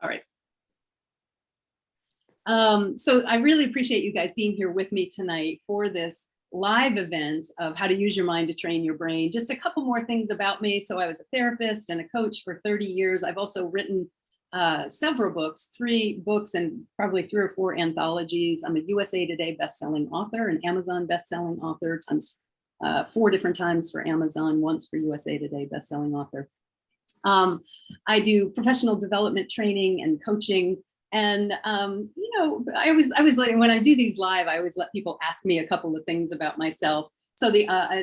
All right. So I really appreciate you guys being here with me tonight for this live event of how to use your mind to train your brain. Just a couple more things about me. So I was a therapist and a coach for 30 years. I've also written several books, 3 books and probably 3 or 4 anthologies. I'm a USA Today bestselling author, an Amazon bestselling author, 4 different times for Amazon, once for USA Today bestselling author. I do professional development training and coaching. And, you know, I always like, when I do these live, I always let people ask me a couple of things about myself. So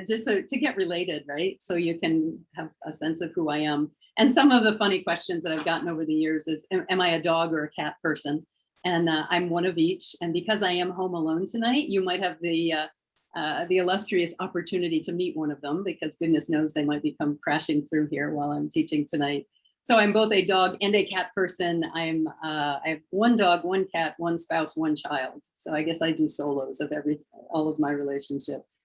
just so to get related, right? So you can have a sense of who I am. And some of the funny questions that I've gotten over the years is, am I a dog or a cat person? And I'm one of each. And because I am home alone tonight, you might have the illustrious opportunity to meet one of them, because goodness knows they might be come crashing through here while I'm teaching tonight. So I'm both a dog and a cat person. I have 1 dog, 1 cat, 1 spouse, 1 child. So I guess I do solos of all of my relationships.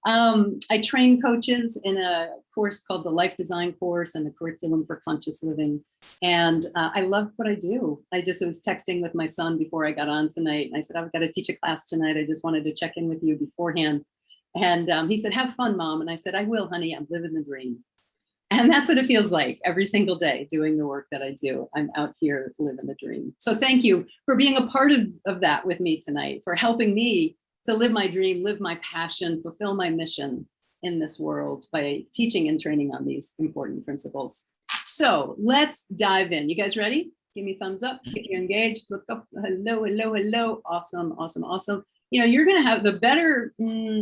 I train coaches in a course called the Life Design Course and the Curriculum for Conscious Living. And I love what I do. I was texting with my son before I got on tonight. And I said, I've got to teach a class tonight. I just wanted to check in with you beforehand. And he said, have fun, Mom. And I said, I will, honey. I'm living the dream. And that's what it feels like every single day doing the work that I do. I'm out here living the dream. So thank you for being a part of that with me tonight, for helping me to live my dream, live my passion, fulfill my mission in this world by teaching and training on these important principles. So let's dive in. You guys ready? Give me a thumbs up if you're engaged. Look up. Hello, hello, hello. Awesome, awesome, awesome. You know, you're going to have the better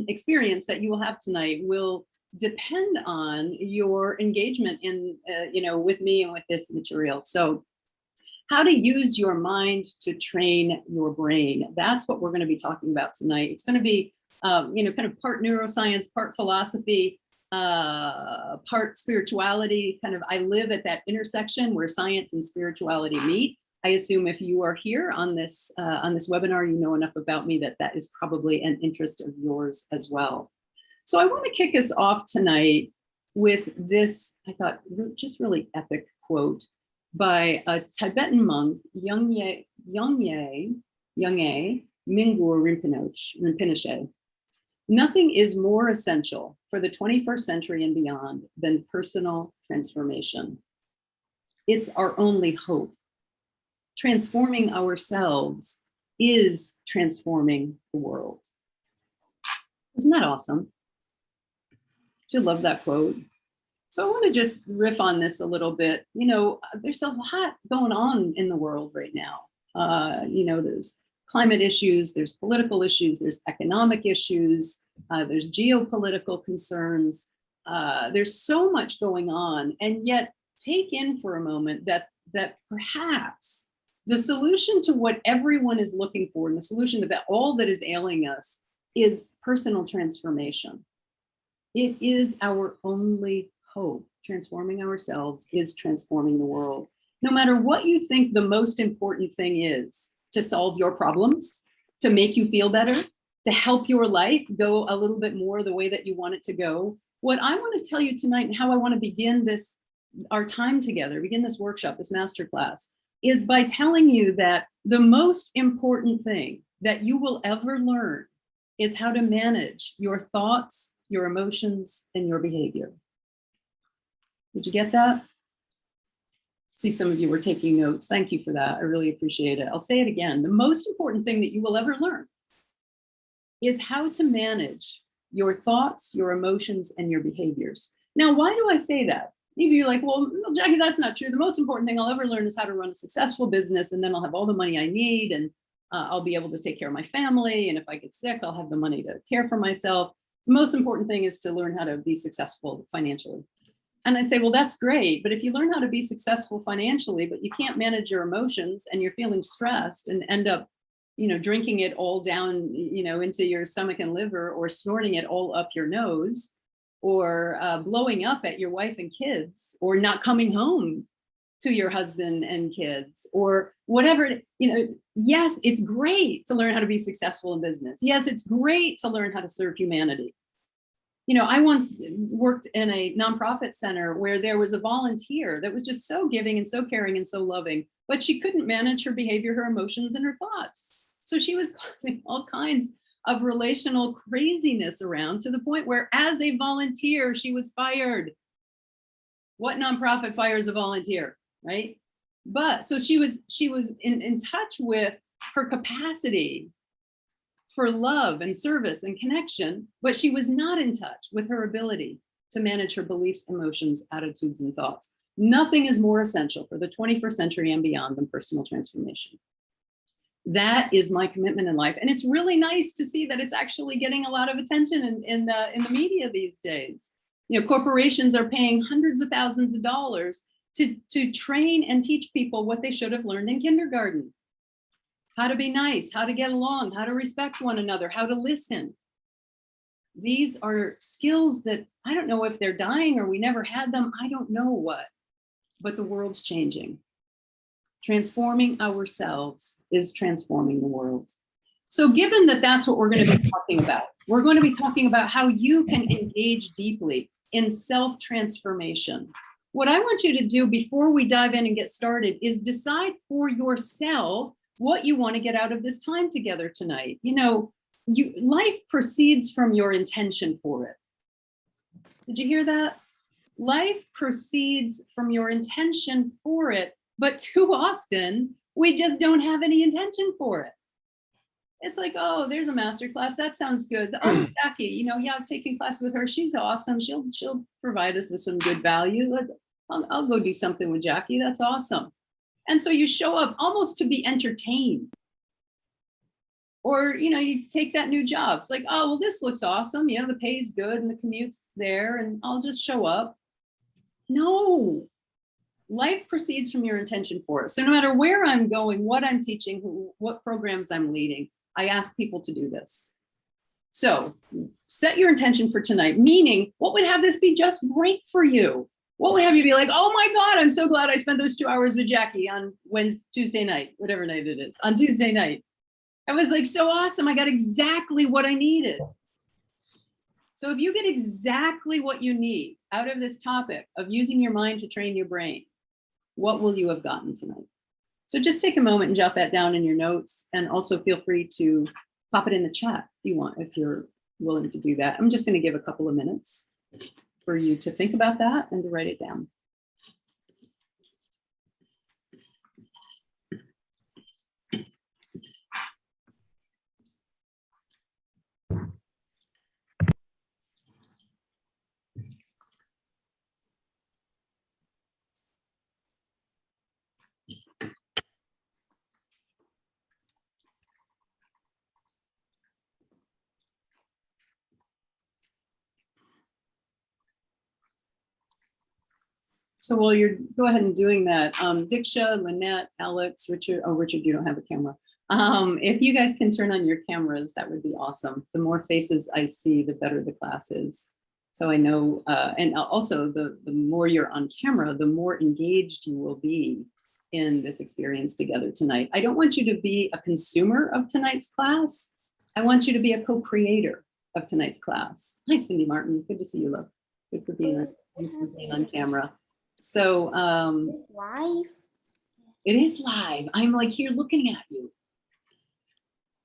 experience that you will have tonight will depend on your engagement in, you know, with me and with this material. So how to use your mind to train your brain. That's what we're going to be talking about tonight. It's going to be, you know, kind of part neuroscience, part philosophy, part spirituality. Kind of, I live at that intersection where science and spirituality meet. I assume if you are here on this webinar, you know enough about me that that is probably an interest of yours as well. So I want to kick us off tonight with this, I thought, just really epic quote by a Tibetan monk, Yongye Mingyur Rinpoche. Nothing is more essential for the 21st century and beyond than personal transformation. It's our only hope. Transforming ourselves is transforming the world. Isn't that awesome? I love that quote. So I want to just riff on this a little bit. You know, there's a lot going on in the world right now. You know, there's climate issues, there's political issues, there's economic issues, there's geopolitical concerns. There's so much going on. And yet take in for a moment that perhaps the solution to what everyone is looking for, and the solution to that all that is ailing us, is personal transformation. It is our only hope. Transforming ourselves is transforming the world. No matter what you think the most important thing is to solve your problems, to make you feel better, to help your life go a little bit more the way that you want it to go, what I want to tell you tonight and how I want to begin our time together, begin this workshop, this masterclass, is by telling you that the most important thing that you will ever learn is how to manage your thoughts, your emotions, and your behavior. Did you get that? See, some of you were taking notes. Thank you for that. I really appreciate it. I'll say it again. The most important thing that you will ever learn is how to manage your thoughts, your emotions, and your behaviors. Now, why do I say that? Maybe you're like, well, Jackie, that's not true. The most important thing I'll ever learn is how to run a successful business, and then I'll have all the money I need, and I'll be able to take care of my family. And if I get sick, I'll have the money to care for myself. The most important thing is to learn how to be successful financially. And I'd say, well, that's great. But if you learn how to be successful financially, but you can't manage your emotions and you're feeling stressed and end up, you know, drinking it all down, you know, into your stomach and liver, or snorting it all up your nose, or blowing up at your wife and kids, or not coming home to your husband and kids, or whatever, you know, yes, it's great to learn how to be successful in business. Yes, it's great to learn how to serve humanity. You know, I once worked in a nonprofit center where there was a volunteer that was just so giving and so caring and so loving, but she couldn't manage her behavior, her emotions, and her thoughts. So she was causing all kinds of relational craziness around, to the point where, as a volunteer, she was fired. What nonprofit fires a volunteer, right? But so she was in touch with her capacity for love and service and connection, but she was not in touch with her ability to manage her beliefs, emotions, attitudes, and thoughts. Nothing is more essential for the 21st century and beyond than personal transformation. That is my commitment in life. And it's really nice to see that it's actually getting a lot of attention in the media these days. You know, corporations are paying hundreds of thousands of dollars to train and teach people what they should have learned in kindergarten. How to be nice, how to get along, how to respect one another, how to listen. These are skills that I don't know if they're dying or we never had them. I don't know what, but the world's changing. Transforming ourselves is transforming the world. So given that that's what we're going to be talking about, we're going to be talking about how you can engage deeply in self-transformation. What I want you to do before we dive in and get started is decide for yourself what you want to get out of this time together tonight. You know, life proceeds from your intention for it. Did you hear that? Life proceeds from your intention for it, but too often we just don't have any intention for it. It's like, oh, there's a masterclass. That sounds good. Oh, Jackie, you know, yeah, I've taken class with her. She's awesome. She'll provide us with some good value. I'll go do something with Jackie. That's awesome. And so you show up almost to be entertained. Or, you know, you take that new job. It's like, oh, well, this looks awesome. You know, the pay's good and the commute's there and I'll just show up. No, life proceeds from your intention for it. So no matter where I'm going, what I'm teaching, what programs I'm leading, I ask people to do this. So set your intention for tonight, meaning what would have this be just great for you? What would have you be like, oh my God, I'm so glad I spent those 2 hours with Jackie on Tuesday night, whatever night it is, on Tuesday night. I was like, so awesome. I got exactly what I needed. So if you get exactly what you need out of this topic of using your mind to train your brain, what will you have gotten tonight? So just take a moment and jot that down in your notes, and also feel free to pop it in the chat if you want, if you're willing to do that. I'm just going to give a couple of minutes for you to think about that and to write it down. So while you're go ahead and doing that, Diksha, Lynette, Alex, Richard, oh, Richard, you don't have a camera. If you guys can turn on your cameras, that would be awesome. The more faces I see, the better the class is. So I know, and also the more you're on camera, the more engaged you will be in this experience together tonight. I don't want you to be a consumer of tonight's class. I want you to be a co-creator of tonight's class. Hi, Cindy Martin, good to see you, love. Good for being on camera. So it's live. It is live. I'm like here looking at you.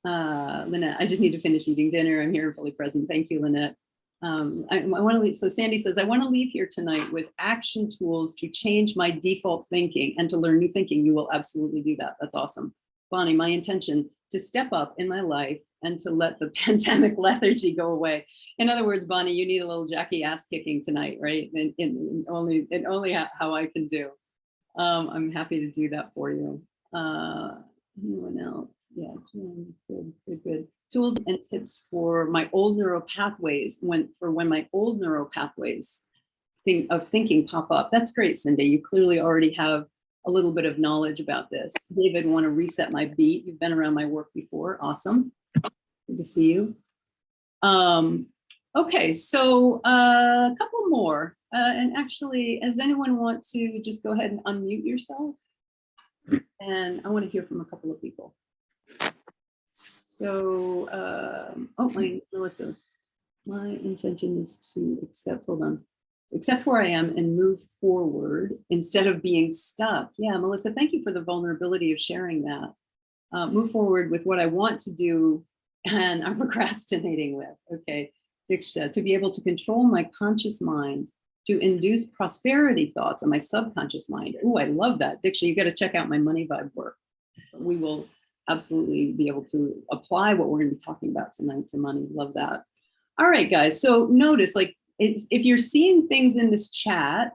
Lynette, I just need to finish eating dinner. I'm here and fully present. Thank you, Lynette. I want to leave. So Sandy says, I want to leave here tonight with action tools to change my default thinking and to learn new thinking. You will absolutely do that. That's awesome. Bonnie, my intention to step up in my life and to let the pandemic lethargy go away. In other words, Bonnie, you need a little Jackie ass kicking tonight, right? And only how I can do. I'm happy to do that for you. Anyone else? Yeah, good. Tools and tips for my old neural pathways when my old neural pathways of thinking pop up. That's great, Cindy. You clearly already have a little bit of knowledge about this. David, want to reset my beat. You've been around my work before. Awesome. Good to see you. Okay, so a couple more. And actually, does anyone want to just go ahead and unmute yourself? And I want to hear from a couple of people. So, oh, Melissa, my intention is to accept, hold on. accept where I am and move forward instead of being stuck. Yeah, Melissa, thank you for the vulnerability of sharing that. Move forward with what I want to do and I'm procrastinating with. Okay, Diksha, to be able to control my conscious mind, to induce prosperity thoughts on my subconscious mind. Oh, I love that. Diksha, you got to check out my money vibe work. We will absolutely be able to apply what we're going to be talking about tonight to money. Love that. All right, guys. So notice, like, if you're seeing things in this chat,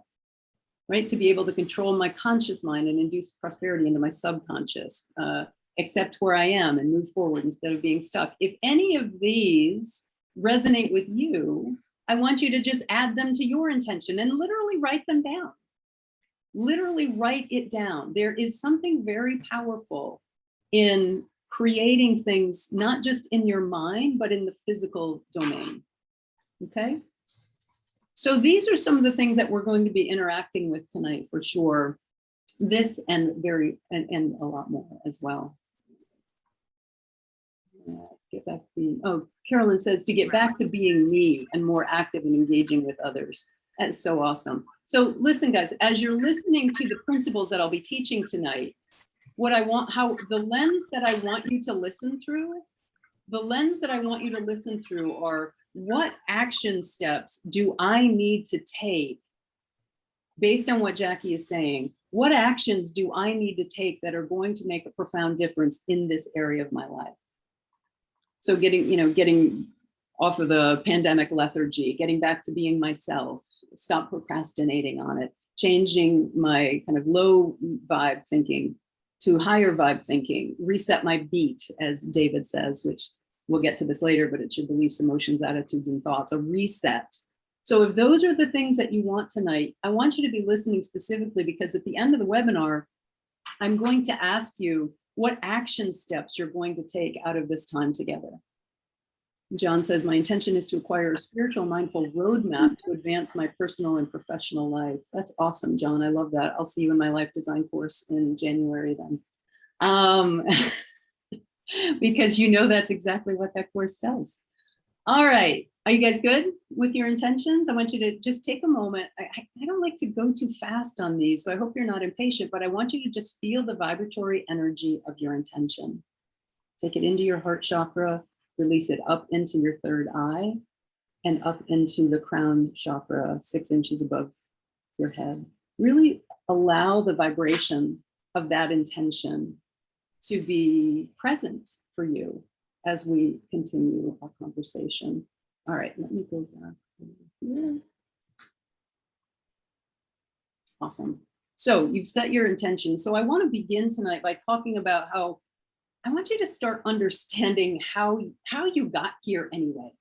right, to be able to control my conscious mind and induce prosperity into my subconscious, accept where I am and move forward instead of being stuck. If any of these resonate with you, I want you to just add them to your intention and literally write them down. Literally write it down. There is something very powerful in creating things, not just in your mind, but in the physical domain. Okay. So these are some of the things that we're going to be interacting with tonight for sure. This and a lot more as well. Get back to being, oh, Carolyn says to get back to being me and more active and engaging with others. That's so awesome. So listen, guys, as you're listening to the principles that I'll be teaching tonight, what I want, how the lens that I want you to listen through, are what action steps do I need to take based on what Jackie is saying? What actions do I need to take that are going to make a profound difference in this area of my life? So getting off of the pandemic lethargy, getting back to being myself, stop procrastinating on it, changing my kind of low vibe thinking to higher vibe thinking, reset my beat, as David says, which we'll get to this later, but it's your beliefs, emotions, attitudes, and thoughts, a reset. So if those are the things that you want tonight, I want you to be listening specifically, because at the end of the webinar, I'm going to ask you what action steps you're going to take out of this time together. John says, my intention is to acquire a spiritual mindful roadmap to advance my personal and professional life. That's awesome, John. I love that. I'll see you in my life design course in January then. Because you know that's exactly what that course does. All right. Are you guys good with your intentions? I want you to just take a moment. I don't like to go too fast on these, so I hope you're not impatient, but I want you to just feel the vibratory energy of your intention. Take it into your heart chakra, release it up into your third eye and up into the crown chakra, 6 inches above your head. Really allow the vibration of that intention to be present for you as we continue our conversation. All right, let me go back here. Awesome. So you've set your intention. So I want to begin tonight by talking about how I want you to start understanding how you got here anyway.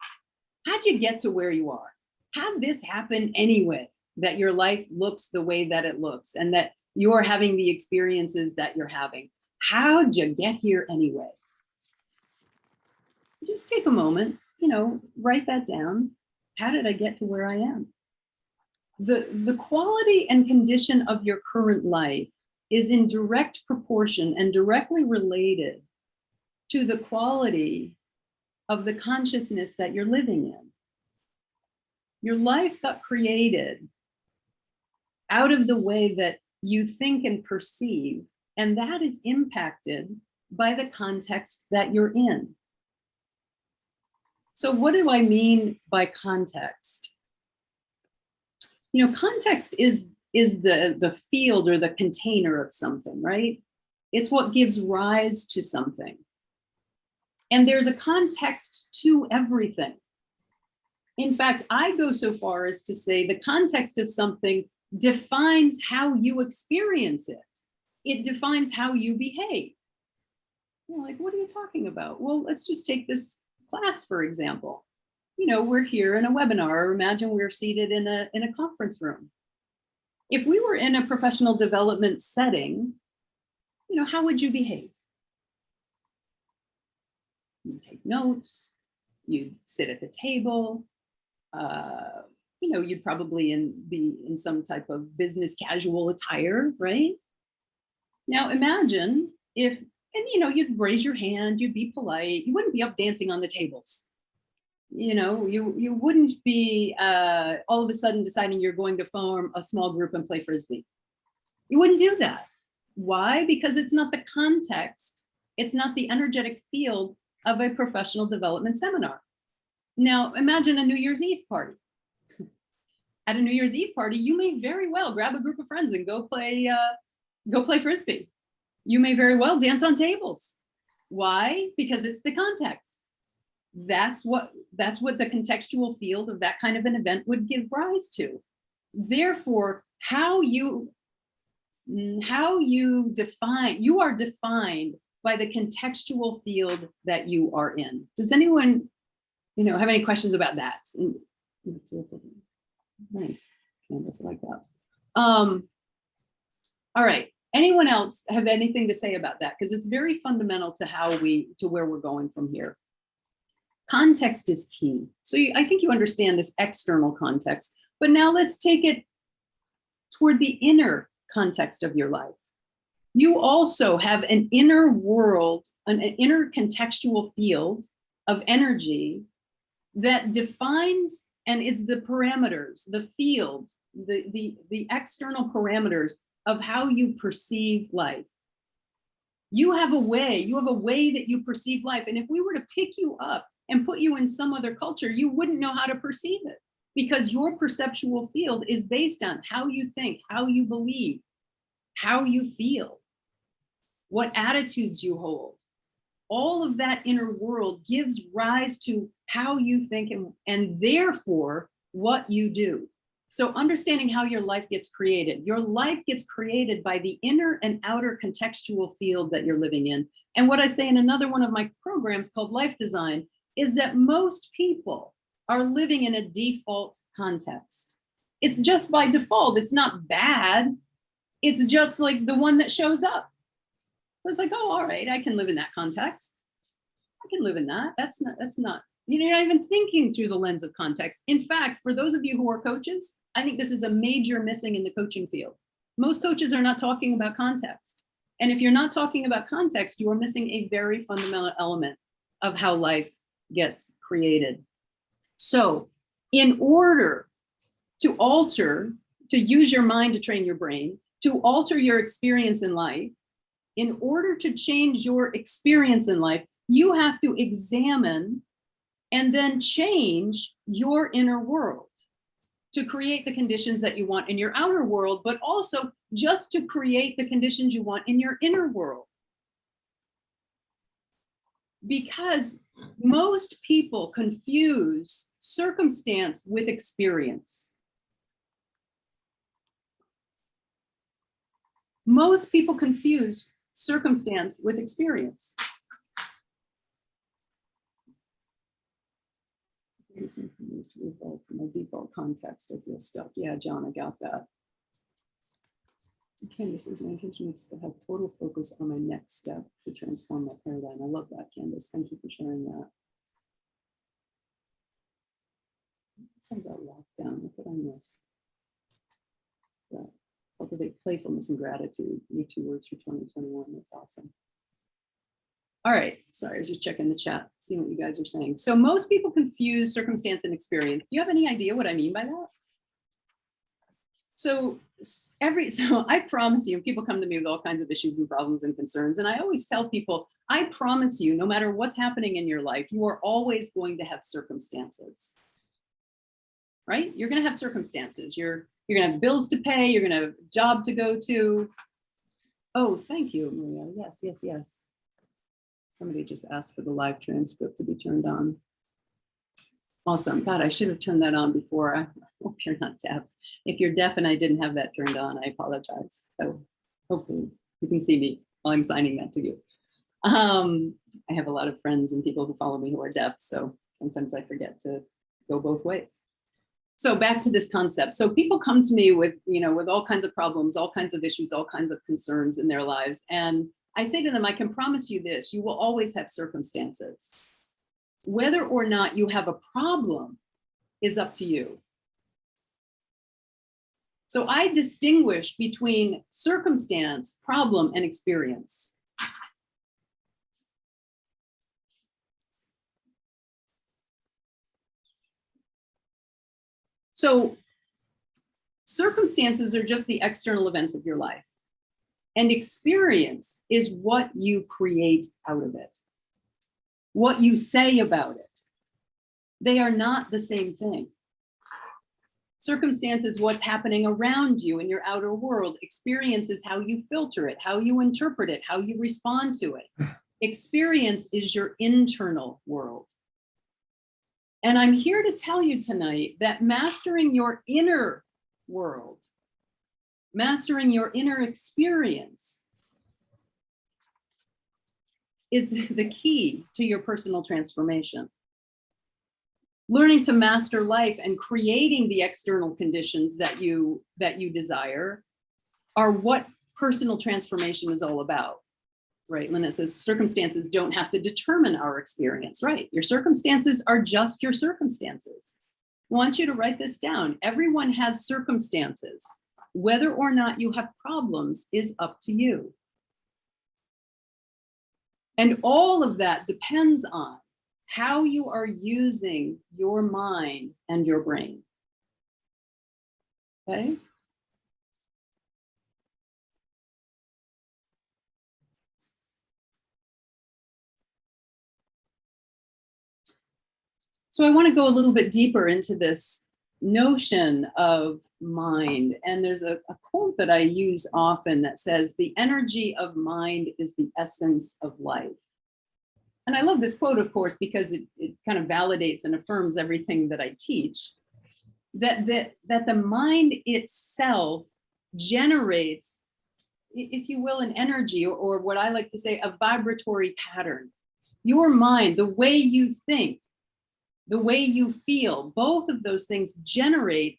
How'd you get to where you are? How'd this happen anyway, that your life looks the way that it looks and that you're having the experiences that you're having? How'd you get here anyway? Just take a moment, write that down. How did I get to where I am? The quality and condition of your current life is in direct proportion and directly related to the quality of the consciousness that you're living in. Your life got created out of the way that you think and perceive, and that is impacted by the context that you're in. So what do I mean by context? Context is the field or the container of something, right? It's what gives rise to something. And there's a context to everything. In fact, I go so far as to say the context of something defines how you experience it. It defines how you behave. You're like, what are you talking about? Well, let's just take this class, for example. We're here in a webinar, or imagine we're seated in a conference room. If we were in a professional development setting, how would you behave? You'd take notes, you'd sit at the table, you'd probably be in some type of business casual attire, right? Now imagine if, you'd raise your hand, you'd be polite, you wouldn't be up dancing on the tables. you wouldn't be all of a sudden deciding you're going to form a small group and play Frisbee. You wouldn't do that. Why? Because it's not the context. It's not the energetic field of a professional development seminar. Now, imagine a New Year's Eve party. At a New Year's Eve party, you may very well grab a group of friends and go play Frisbee. You may very well dance on tables. Why? Because it's the context. That's what the contextual field of that kind of an event would give rise to. Therefore, how you define, you are defined by the contextual field that you are in. Does anyone, have any questions about that? Nice, Candace, I like that. All right, anyone else have anything to say about that? Because it's very fundamental to where we're going from here. Context is key. So I think you understand this external context, but now let's take it toward the inner context of your life. You also have an inner world, an inner contextual field of energy that defines and is the parameters, the field, the external parameters of how you perceive life. You have a way that you perceive life. And if we were to pick you up and put you in some other culture, you wouldn't know how to perceive it, because your perceptual field is based on how you think, how you believe, how you feel, what attitudes you hold. All of that inner world gives rise to how you think and therefore what you do. So understanding how your life gets created. Your life gets created by the inner and outer contextual field that you're living in. And what I say in another one of my programs called Life Design is that most people are living in a default context. It's just by default. It's not bad. It's just like the one that shows up. It's like, oh, all right, I can live in that context. I can live in that. That's not, you're not even thinking through the lens of context. In fact, for those of you who are coaches, I think this is a major missing in the coaching field. Most coaches are not talking about context. And if you're not talking about context, you are missing a very fundamental element of how life gets created. So in order to use your mind to train your brain, to alter your experience in life, in order to change your experience in life, you have to examine and then change your inner world to create the conditions that you want in your outer world, but also just to create the conditions you want in your inner world. Because most people confuse circumstance with experience. Most people confuse circumstance with experience. From my default context, I feel stuck. Yeah, John, I got that. Candace says, my intention is to have total focus on my next step to transform my paradigm. I love that, Candace. Thank you for sharing that. Let's talk about lockdown. What did I miss? Yeah. Cultivate playfulness and gratitude. New 2 words for 2021. That's awesome. All right. Sorry, I was just checking the chat, seeing what you guys are saying. So most people confuse circumstance and experience. Do you have any idea what I mean by that? So I promise you, people come to me with all kinds of issues and problems and concerns. And I always tell people, I promise you, no matter what's happening in your life, you are always going to have circumstances, right? You're going to have circumstances. You're going to have bills to pay. You're going to have a job to go to. Oh, thank you, Maria. Yes, yes, yes. Somebody just asked for the live transcript to be turned on. Awesome. God, I should have turned that on before. I hope you're not deaf. If you're deaf and I didn't have that turned on, I apologize. So hopefully you can see me while I'm signing that to you. I have a lot of friends and people who follow me who are deaf, so sometimes I forget to go both ways. So back to this concept. So people come to me with all kinds of problems, all kinds of issues, all kinds of concerns in their lives. And I say to them, I can promise you this, you will always have circumstances. Whether or not you have a problem is up to you. So I distinguish between circumstance, problem, and experience. So circumstances are just the external events of your life. And experience is what you create out of it, what you say about it. They are not the same thing. Circumstance is what's happening around you in your outer world. Experience is how you filter it, how you interpret it, how you respond to it. Experience is your internal world. And I'm here to tell you tonight that mastering your inner world, mastering your inner experience, is the key to your personal transformation. Learning to master life and creating the external conditions that you desire are what personal transformation is all about, right? Lynette says circumstances don't have to determine our experience, right? Your circumstances are just your circumstances. I want you to write this down. Everyone has circumstances. Whether or not you have problems is up to you. And all of that depends on how you are using your mind and your brain. Okay? So I want to go a little bit deeper into this notion of mind. And there's a quote that I use often that says, the energy of mind is the essence of life. And I love this quote, of course, because it kind of validates and affirms everything that I teach, that the mind itself generates, if you will, an energy, or what I like to say, a vibratory pattern. Your mind, the way you think, the way you feel, both of those things generate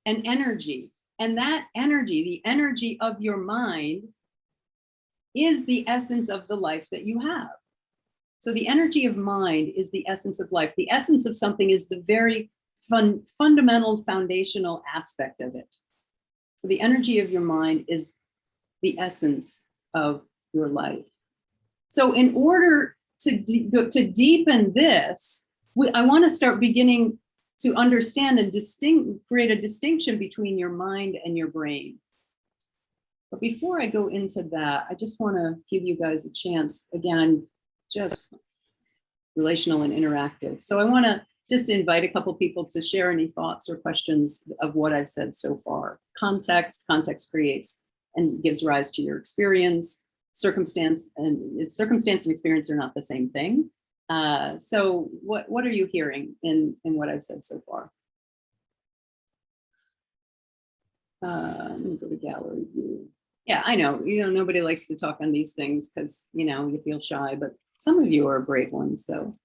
an energy. And that energy, the energy of your mind, is the essence of the life that you have. So the energy of mind is the essence of life. The essence of something is the very fundamental, foundational aspect of it. So the energy of your mind is the essence of your life. So in order to deepen this, I want to start beginning to understand and create a distinction between your mind and your brain. But before I go into that, I just want to give you guys a chance. Again, I'm just relational and interactive. So I want to just invite a couple people to share any thoughts or questions of what I've said so far. Context creates and gives rise to your experience. Circumstance and experience are not the same thing. So what are you hearing in what I've said so far? Let me go to gallery view. Yeah, I know, nobody likes to talk on these things because, you feel shy, but some of you are brave ones, so.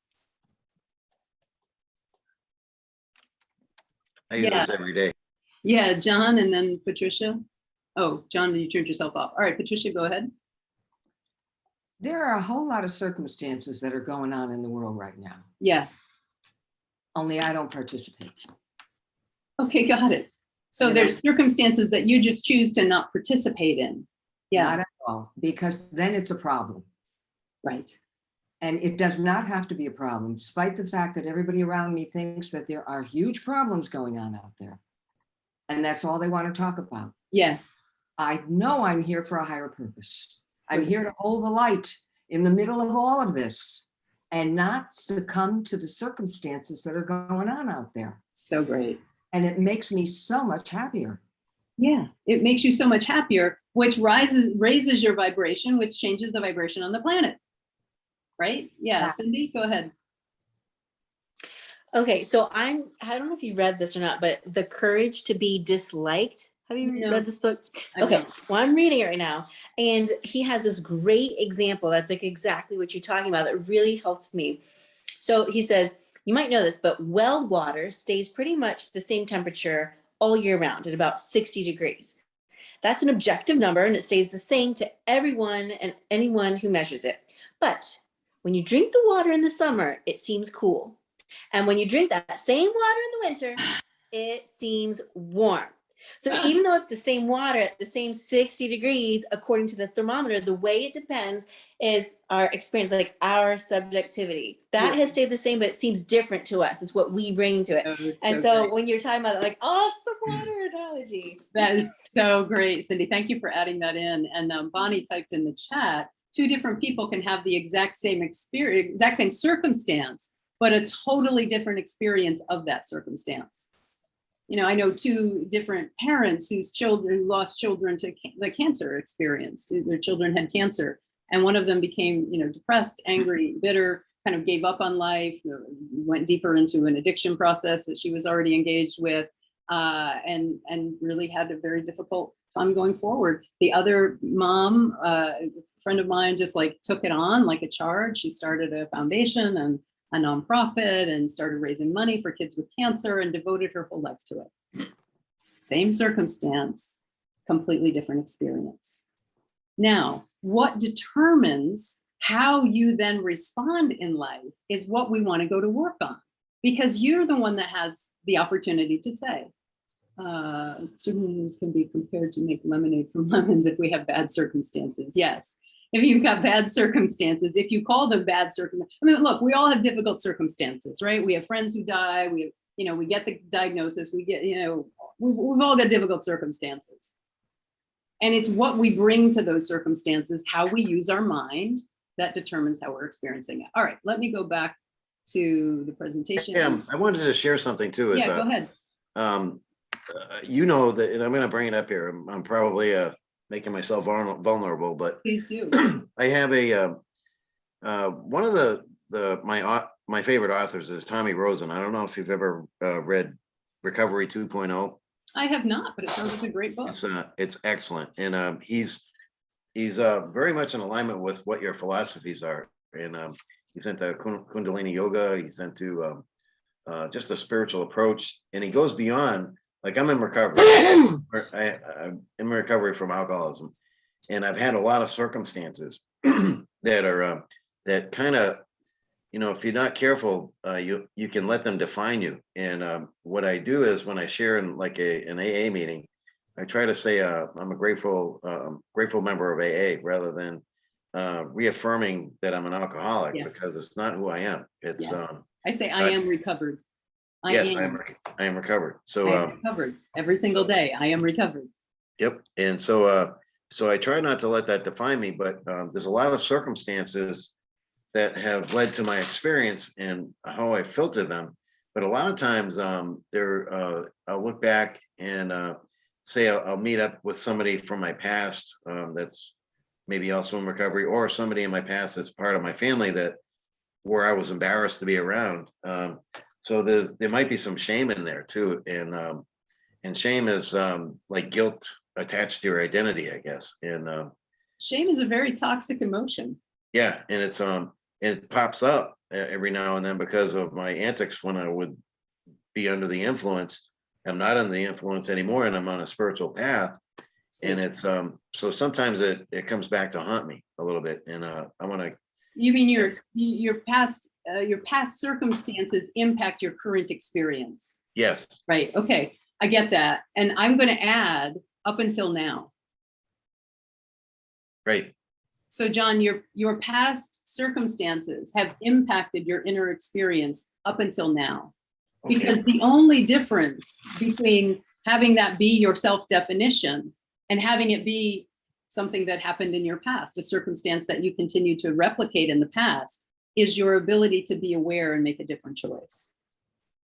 I use this every day. Yeah, John and then Patricia. Oh, John, you turned yourself off. All right, Patricia, go ahead. There are a whole lot of circumstances that are going on in the world right now. Yeah. Only I don't participate. Okay, got it. So there's circumstances that you just choose to not participate in. Yeah. Not at all, because then it's a problem. Right. And it does not have to be a problem, despite the fact that everybody around me thinks that there are huge problems going on out there. And that's all they want to talk about. Yeah. I know I'm here for a higher purpose. I'm here to hold the light in the middle of all of this and not succumb to the circumstances that are going on out there. So great. And it makes me so much happier. Yeah, it makes you so much happier, which raises your vibration, which changes the vibration on the planet. Right? Yeah, Cindy, go ahead. Okay, so I don't know if you read this or not, but The Courage to Be Disliked. Have you read this book? Okay, well, I'm reading it right now. And he has this great example that's like exactly what you're talking about that really helped me. So he says, you might know this, but well water stays pretty much the same temperature all year round at about 60 degrees. That's an objective number and it stays the same to everyone and anyone who measures it. But when you drink the water in the summer, it seems cool. And when you drink that same water in the winter, it seems warm. So even though it's the same water at the same 60 degrees, according to the thermometer, the way it depends is our experience, like our subjectivity. That has stayed the same, but it seems different to us. It's what we bring to it. Oh, And so when you're talking about like, oh, it's the water analogy. that is so great, Cindy. Thank you for adding that in. And Bonnie typed in the chat, 2 different people can have the exact same experience, exact same circumstance, but a totally different experience of that circumstance. You know, I know 2 different parents whose children lost children to the cancer experience. Their children had cancer, and one of them became, you know, depressed, angry, bitter, kind of gave up on life, went deeper into an addiction process that she was already engaged with, and really had a very difficult time going forward. The other mom, a friend of mine, just like took it on like a charge. She started a foundation and a nonprofit and started raising money for kids with cancer and devoted her whole life to it. Same circumstance, completely different experience. Now, what determines how you then respond in life is what we want to go to work on, because you're the one that has the opportunity to say, certainly can be compared to make lemonade from lemons if we have bad circumstances. Yes. If you've got bad circumstances, if you call them bad circumstances, I mean, look, we all have difficult circumstances, right? We have friends who die. We, you know, we get the diagnosis. We get, you know, we've all got difficult circumstances. And it's what we bring to those circumstances, how we use our mind, that determines how we're experiencing it. All right, let me go back to the presentation. Yeah, I wanted to share something too. Yeah, go ahead. You know that, and I'm going to bring it up here. I'm probably making myself vulnerable, but Please do. I have a one of my favorite authors is Tommy Rosen. I don't know if you've ever read Recovery 2.0. I have not, but it sounds like a great book. It's excellent, and he's very much in alignment with what your philosophies are. And he's into Kundalini yoga. He's into just a spiritual approach, and he goes beyond. Like, I'm in recovery. I'm in recovery from alcoholism, and I've had a lot of circumstances that are that kind of, you know, if you're not careful, you can let them define you. And what I do is, when I share in like an AA meeting, I try to say I'm a grateful member of AA, rather than reaffirming that I'm an alcoholic, because it's not who I am. It's I say I am recovered. I am recovered. So I am recovered every single day. I am recovered. Yep. And so I try not to let that define me, but there's a lot of circumstances that have led to my experience and how I filter them. But a lot of times I'll look back and say I'll meet up with somebody from my past that's maybe also in recovery, or somebody in my past that's part of my family where I was embarrassed to be around. So there might be some shame in there too. And shame is like guilt attached to your identity, I guess. And shame is a very toxic emotion. Yeah, and it pops up every now and then because of my antics when I would be under the influence. I'm not under the influence anymore, and I'm on a spiritual path. And it's so sometimes it comes back to haunt me a little bit. And I want to. You mean your past circumstances impact your current experience? Yes. Right. Okay, I get that, and I'm going to add up until now. Right. So, John, your past circumstances have impacted your inner experience up until now. Okay. Because the only difference between having that be your self-definition and having it be something that happened in your past, a circumstance that you continue to replicate in the past, is your ability to be aware and make a different choice.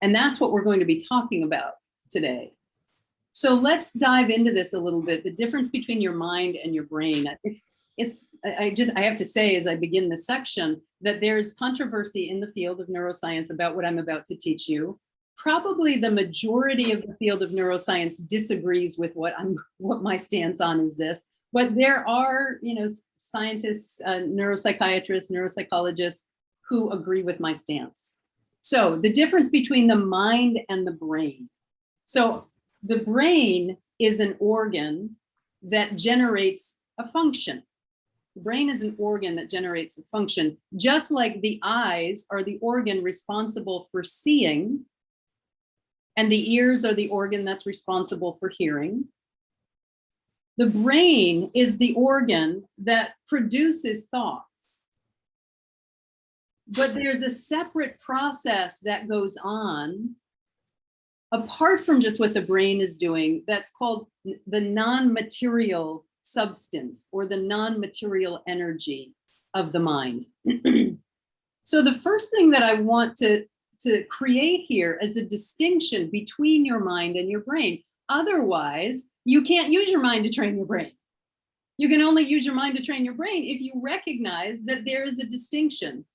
And that's what we're going to be talking about today. So let's dive into this a little bit, the difference between your mind and your brain. I have to say, as I begin this section, that there's controversy in the field of neuroscience about what I'm about to teach you. Probably the majority of the field of neuroscience disagrees with what my stance on is this, but there are, scientists, neuropsychiatrists, neuropsychologists who agree with my stance. So the difference between the mind and the brain. So the brain is an organ that generates a function. The brain is an organ that generates a function, just like the eyes are the organ responsible for seeing, and the ears are the organ that's responsible for hearing. The brain is the organ that produces thought. But there's a separate process that goes on apart from just what the brain is doing, that's called the non-material substance or the non-material energy of the mind. So the first thing that I want to create here is a distinction between your mind and your brain. Otherwise, you can't use your mind to train your brain. You can only use your mind to train your brain if you recognize that there is a distinction.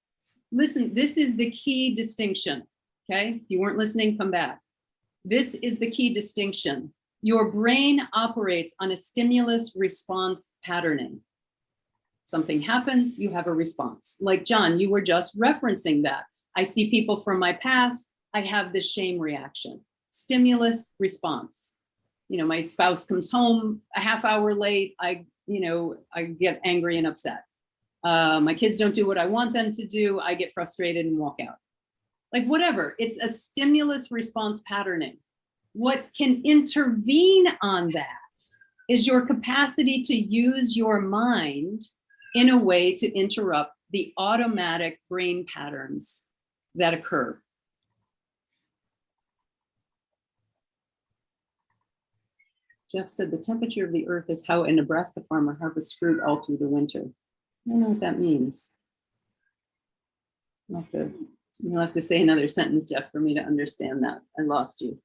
Listen, this is the key distinction, okay? If you weren't listening, come back. This is the key distinction. Your brain operates on a stimulus response patterning. Something happens, you have a response. Like John, you were just referencing that. I see people from my past, I have this shame reaction. Stimulus response. You know, my spouse comes home a half hour late, I get angry and upset. My kids don't do what I want them to do, I get frustrated and walk out. Like whatever, it's a stimulus response patterning. What can intervene on that is your capacity to use your mind in a way to interrupt the automatic brain patterns that occur. Jeff said the temperature of the earth is how a Nebraska farmer harvests fruit all through the winter. I don't know what that means. You'll have to say another sentence, Jeff, for me to understand that. I lost you.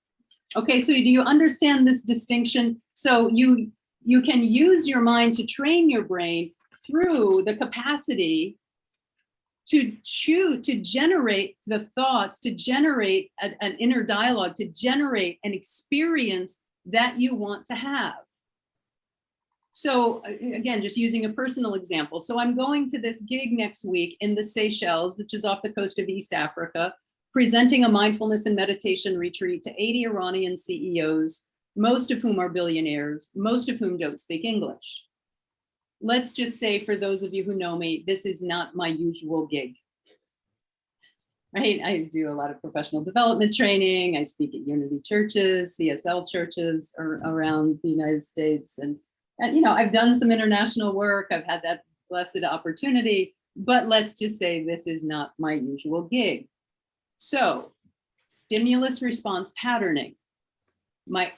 Okay, so do you understand this distinction? So you can use your mind to train your brain through the capacity to generate the thoughts, to generate an inner dialogue, to generate an experience that you want to have. So again, just using a personal example. So I'm going to this gig next week in the Seychelles, which is off the coast of East Africa, presenting a mindfulness and meditation retreat to 80 Iranian CEOs, most of whom are billionaires, most of whom don't speak English. Let's just say, for those of you who know me, this is not my usual gig. Right? I do a lot of professional development training. I speak at Unity churches, CSL churches around the United States. And I've done some international work. I've had that blessed opportunity, but let's just say this is not my usual gig. So stimulus response patterning, my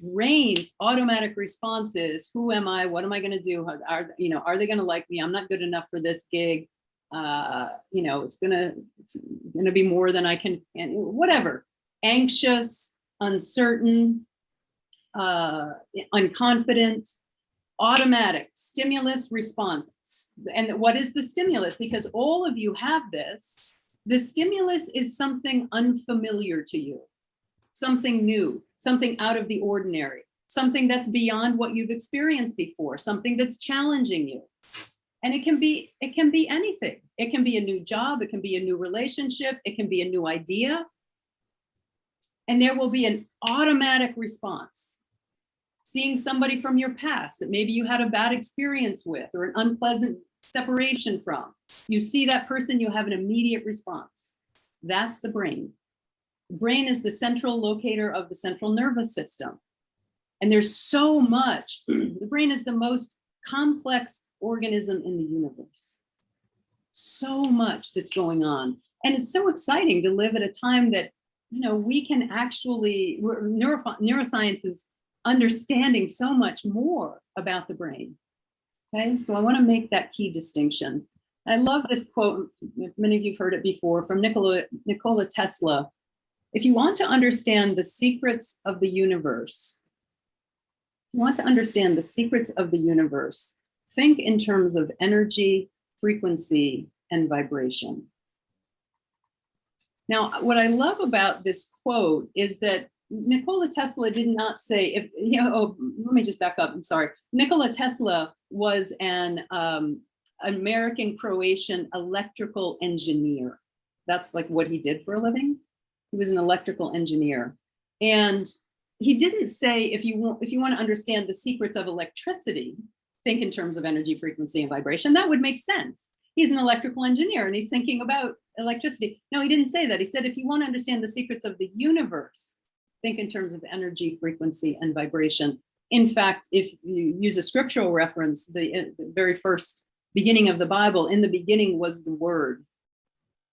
brain's automatic responses, who am I? What am I going to do? Are they going to like me? I'm not good enough for this gig. It's going to be more than I can, whatever. Anxious, uncertain, unconfident, automatic stimulus response. And what is the stimulus? Because all of you have this. The stimulus is something unfamiliar to you, something new, something out of the ordinary, something that's beyond what you've experienced before, something that's challenging you. And it can be anything. It can be a new job, it can be a new relationship, it can be a new idea. And there will be an automatic response. Seeing somebody from your past that maybe you had a bad experience with or an unpleasant separation from. You see that person, you have an immediate response. That's the brain. The brain is the central locator of the central nervous system. And there's so much. The brain is the most complex organism in the universe. So much that's going on. And it's so exciting to live at a time that, we can actually, neuroscience is understanding so much more about the brain. Okay, so I want to make that key distinction. I love this quote, many of you have heard it before, from Nikola Tesla. If you want to understand the secrets of the universe, think in terms of energy, frequency, and vibration. Now, what I love about this quote is that Nikola Tesla did not say, let me just back up, I'm sorry. Nikola Tesla was an American-Croatian electrical engineer. That's like what he did for a living. He was an electrical engineer. And he didn't say, if you want to understand the secrets of electricity, think in terms of energy, frequency, and vibration. That would make sense. He's an electrical engineer and he's thinking about electricity. No, he didn't say that. He said, if you want to understand the secrets of the universe, think in terms of energy, frequency, and vibration. In fact, if you use a scriptural reference, the very first beginning of the Bible, in the beginning was the Word.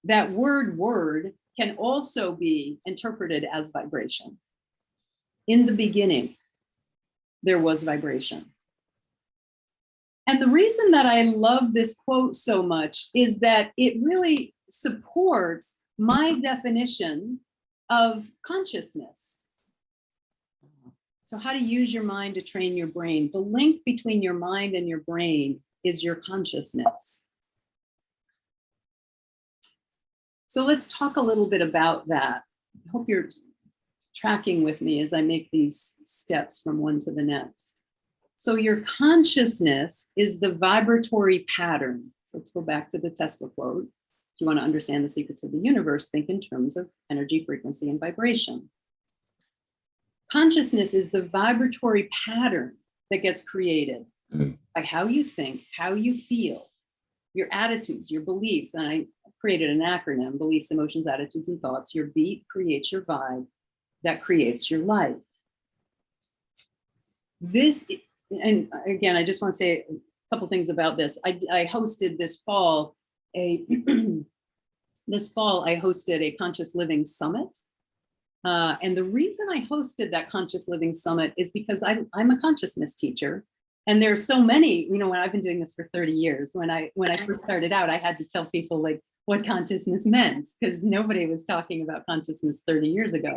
That word can also be interpreted as vibration. In the beginning, there was vibration. And the reason that I love this quote so much is that it really supports my definition of consciousness. So how to use your mind to train your brain. The link between your mind and your brain is your consciousness. So let's talk a little bit about that. I hope you're tracking with me as I make these steps from one to the next. So your consciousness is the vibratory pattern. So let's go back to the Tesla quote. If you want to understand the secrets of the universe, think in terms of energy, frequency, and vibration. Consciousness is the vibratory pattern that gets created by how you think, how you feel, your attitudes, your beliefs. And I created an acronym: beliefs, emotions, attitudes, and thoughts. Your beat creates your vibe, that creates your life. This, and again, I just want to say a couple things about this. I hosted this fall this fall I hosted a Conscious Living Summit. And the reason I hosted that Conscious Living Summit is because I'm a consciousness teacher. And there's so many, when I've been doing this for 30 years, when I first started out, I had to tell people like what consciousness meant, because nobody was talking about consciousness 30 years ago.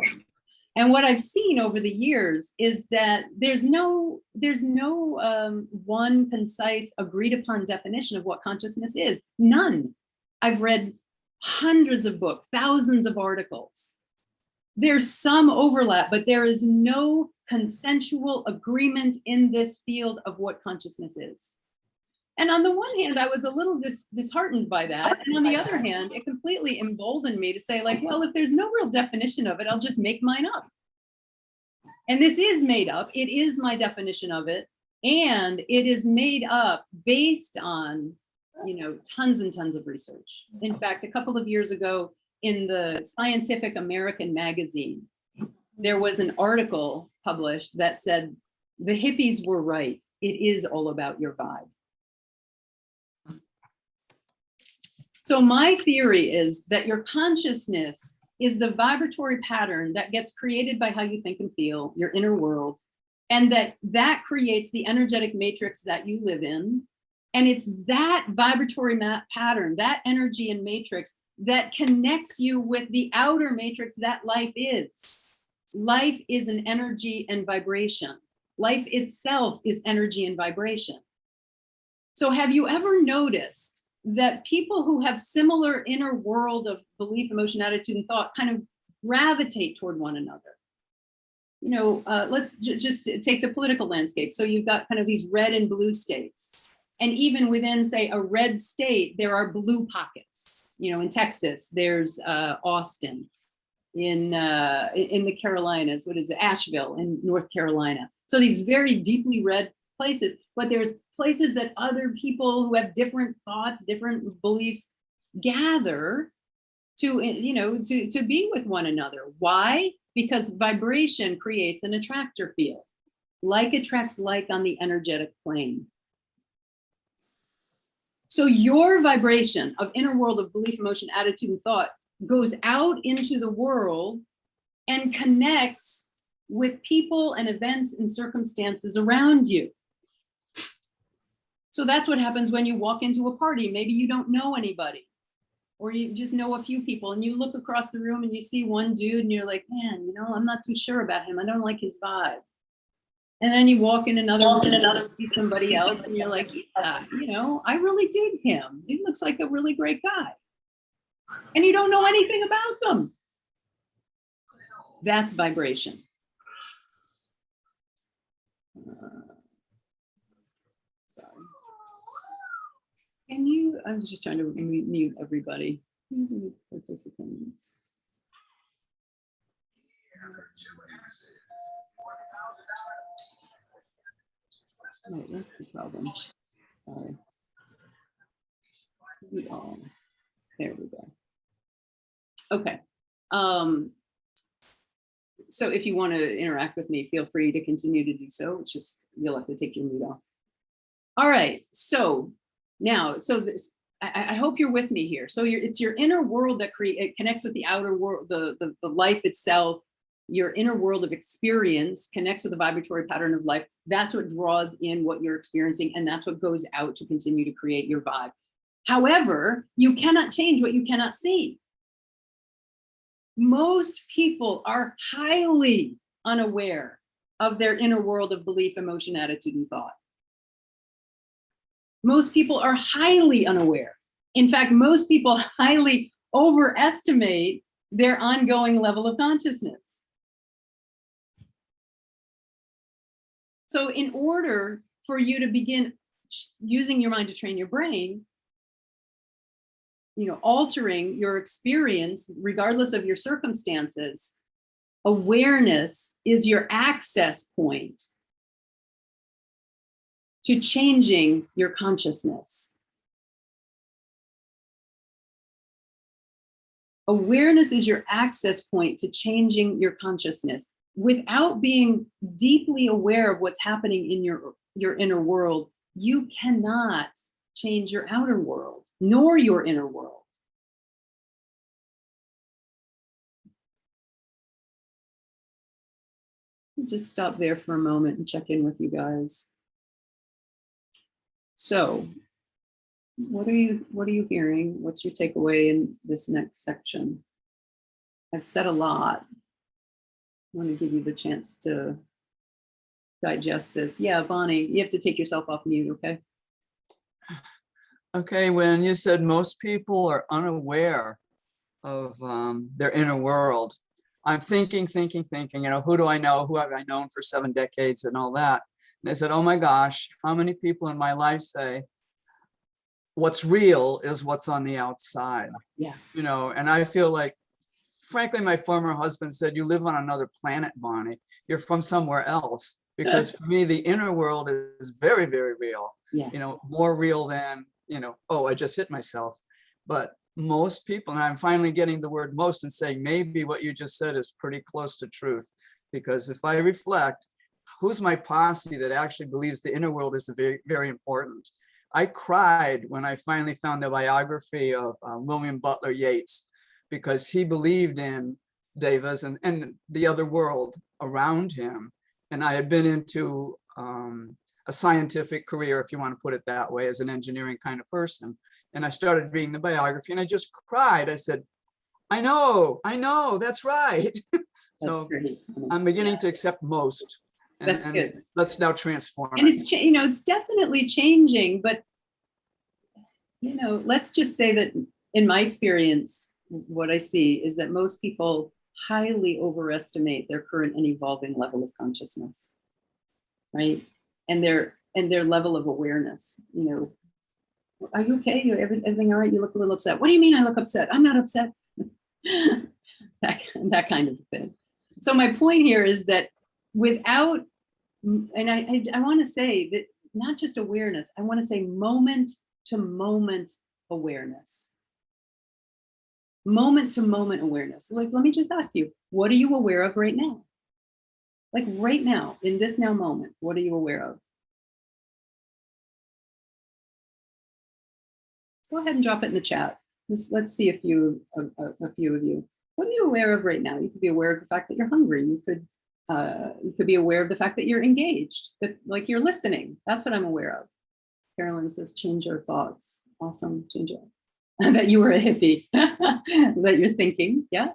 And what I've seen over the years is that there's no one concise, agreed upon definition of what consciousness is. None. I've read hundreds of books, thousands of articles. There's some overlap, but there is no consensual agreement in this field of what consciousness is. And on the one hand, I was a little disheartened by that. And on the other hand, it completely emboldened me to say, like, well, if there's no real definition of it, I'll just make mine up. And this is made up. It is my definition of it. And it is made up based on, tons and tons of research. In fact, a couple of years ago in the Scientific American magazine, there was an article published that said, the hippies were right. It is all about your vibe. So my theory is that your consciousness is the vibratory pattern that gets created by how you think and feel, your inner world, and that creates the energetic matrix that you live in. And it's that vibratory pattern, that energy and matrix, that connects you with the outer matrix that life is. Life is an energy and vibration. Life itself is energy and vibration. So have you ever noticed that people who have similar inner world of belief, emotion, attitude, and thought kind of gravitate toward one another? Let's just take the political landscape. So you've got kind of these red and blue states. And even within, say, a red state, there are blue pockets. In Texas, there's Austin. In the Carolinas, Asheville in North Carolina. So these very deeply red places, but there's places that other people who have different thoughts, different beliefs gather to be with one another. Why? Because vibration creates an attractor field. Like attracts like on the energetic plane. So your vibration of inner world of belief, emotion, attitude, and thought goes out into the world and connects with people and events and circumstances around you. So that's what happens when you walk into a party. Maybe you don't know anybody, or you just know a few people, and you look across the room and you see one dude and you're like, man, I'm not too sure about him. I don't like his vibe. And then you walk in another room and see somebody else and you're like, yeah, I really dig him. He looks like a really great guy. And you don't know anything about them. That's vibration. Sorry. I was just trying to mute everybody. Participants. No, that's the problem. Sorry. There we go. Okay. so if you want to interact with me, feel free to continue to do so. It's just, you'll have to take your mute off. All right, so now, I hope you're with me here. So it's your inner world that it connects with the outer world, the life itself. Your inner world of experience connects with the vibratory pattern of life. That's what draws in what you're experiencing, and that's what goes out to continue to create your vibe. However, you cannot change what you cannot see. Most people are highly unaware of their inner world of belief, emotion, attitude, and thought. Most people are highly unaware. In fact, most people highly overestimate their ongoing level of consciousness. So in order for you to begin using your mind to train your brain, altering your experience, regardless of your circumstances, awareness is your access point to changing your consciousness. Awareness is your access point to changing your consciousness. Without being deeply aware of what's happening in your inner world, you cannot change your outer world, nor your inner world. Just stop there for a moment and check in with you guys. So, what are you hearing? What's your takeaway in this next section? I've said a lot. I want to give you the chance to digest this. Yeah, Bonnie, you have to take yourself off mute, okay? Okay, when you said most people are unaware of their inner world, I'm thinking, who do I know? Who have I known for 7 decades and all that? And I said, oh my gosh, how many people in my life say, what's real is what's on the outside? Yeah. And I feel like, frankly, my former husband said, you live on another planet, Bonnie. You're from somewhere else. Because for me, the inner world is very, very real. Yeah. More real than, oh, I just hit myself. But most people, and I'm finally getting the word most and saying, maybe what you just said is pretty close to truth. Because if I reflect, who's my posse that actually believes the inner world is very, very important? I cried when I finally found the biography of William Butler Yeats, because he believed in devas and the other world around him. And I had been into a scientific career, if you want to put it that way, as an engineering kind of person. And I started reading the biography and I just cried. I said, I know, that's right. So great. I'm beginning to accept most. That's good. Let's now transform And it. it's definitely changing, but let's just say that in my experience, what I see is that most people highly overestimate their current and evolving level of consciousness, right? And their level of awareness. Are you okay? Everything all right? You look a little upset. What do you mean I look upset? I'm not upset. that kind of thing. So my point here is that without, and I want to say that not just awareness, I want to say moment to moment awareness. Moment to moment awareness. Like, let me just ask you, what are you aware of right now? Like right now, in this now moment, what are you aware of? Go ahead and drop it in the chat. Let's see a few of you. What are you aware of right now? You could be aware of the fact that you're hungry. You could be aware of the fact that you're engaged, that like you're listening. That's what I'm aware of. Carolyn says, change your thoughts. Awesome, change it. I bet you were a hippie. That you're thinking, yeah.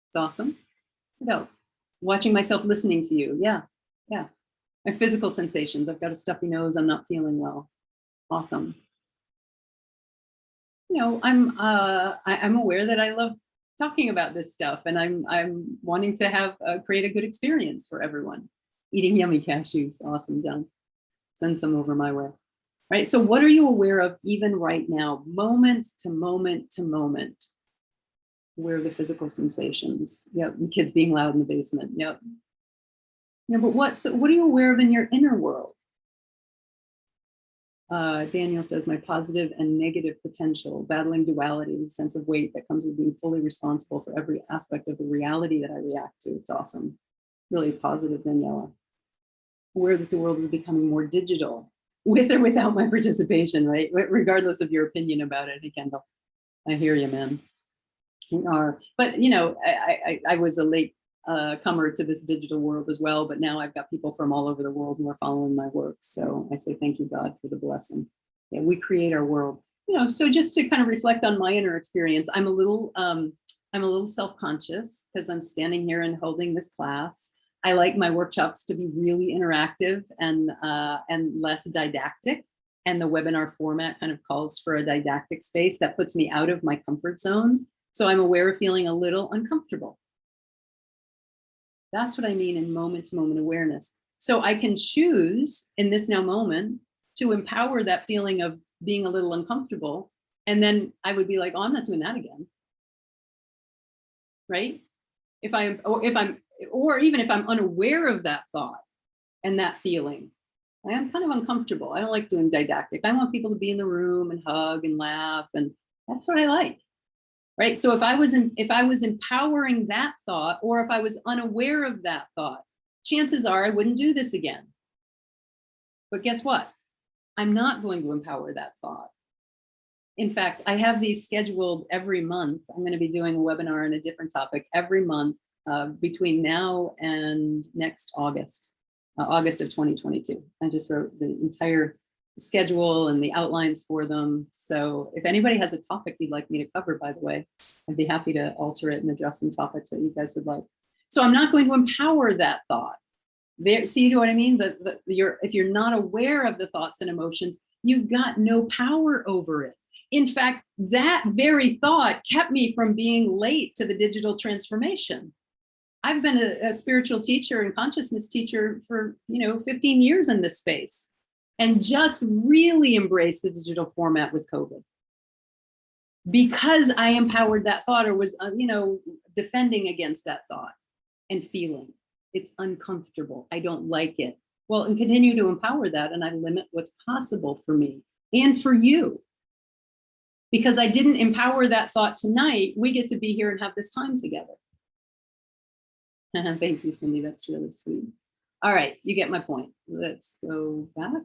It's awesome. What else? Watching myself listening to you, yeah. My physical sensations, I've got a stuffy nose, I'm not feeling well. Awesome. I'm aware that I love talking about this stuff, and I'm wanting to have create a good experience for everyone. Eating yummy cashews, awesome, done. Send some over my way. Right. So what are you aware of even right now, moment to moment to moment? Where are the physical sensations? Yep. The kids being loud in the basement. Yep. But what are you aware of in your inner world? Daniel says, my positive and negative potential, battling duality, the sense of weight that comes with being fully responsible for every aspect of the reality that I react to. It's awesome. Really positive, Daniela. Aware that the world is becoming more digital, with or without my participation, right? Regardless of your opinion about it. Hey, Kendall, I hear you, man. We are, but you know, I was a late comer to this digital world as well, but now I've got people from all over the world who are following my work. So I say thank you, God, for the blessing. Yeah, we create our world. You know, so just to kind of reflect on my inner experience, I'm a little self-conscious because I'm standing here and holding this class. I like my workshops to be really interactive and less didactic. And the webinar format kind of calls for a didactic space that puts me out of my comfort zone. So I'm aware of feeling a little uncomfortable. That's what I mean in moment-to-moment awareness. So I can choose in this now moment to empower that feeling of being a little uncomfortable. And then I would be like, oh, I'm not doing that again. Right? Or even if I'm unaware of that thought and that feeling, I am kind of uncomfortable. I don't like doing didactic. I want people to be in the room and hug and laugh. And that's what I like. Right. So if I was empowering that thought, or if I was unaware of that thought, chances are I wouldn't do this again. But guess what? I'm not going to empower that thought. In fact, I have these scheduled every month. I'm going to be doing a webinar on a different topic every month between now and next August, August of 2022. I just wrote the entire schedule and the outlines for them. So if anybody has a topic you'd like me to cover, by the way, I'd be happy to alter it and address some topics that you guys would like. So I'm not going to empower that thought. There, see what I mean? If you're not aware of the thoughts and emotions, you've got no power over it. In fact, that very thought kept me from being late to the digital transformation. I've been a spiritual teacher and consciousness teacher for 15 years in this space, and just really embraced the digital format with COVID. Because I empowered that thought, or was, defending against that thought and feeling it's uncomfortable. I don't like it. Well, and continue to empower that, and I limit what's possible for me and for you. Because I didn't empower that thought tonight, we get to be here and have this time together. Thank you, Cindy. That's really sweet. All right, you get my point. Let's go back.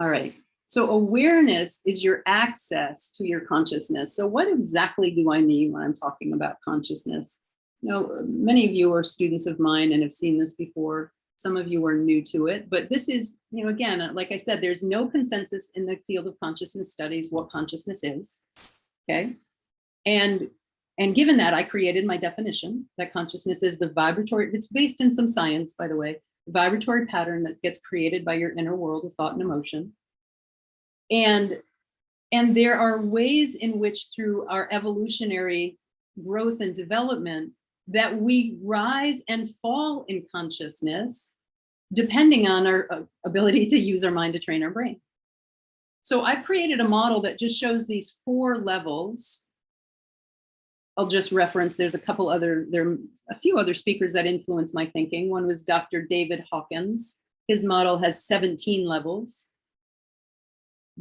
All right, so awareness is your access to your consciousness. So what exactly do I mean when I'm talking about consciousness? Many of you are students of mine and have seen this before. Some of you are new to it, but this is, again, like I said, there's no consensus in the field of consciousness studies what consciousness is, okay? And given that, I created my definition that consciousness is the vibratory, it's based in some science, by the way, the vibratory pattern that gets created by your inner world of thought and emotion. And there are ways in which through our evolutionary growth and development that we rise and fall in consciousness, depending on our ability to use our mind to train our brain. So I've created a model that just shows these 4 levels. I'll just reference, there are a few other speakers that influence my thinking. One was Dr. David Hawkins. His model has 17 levels.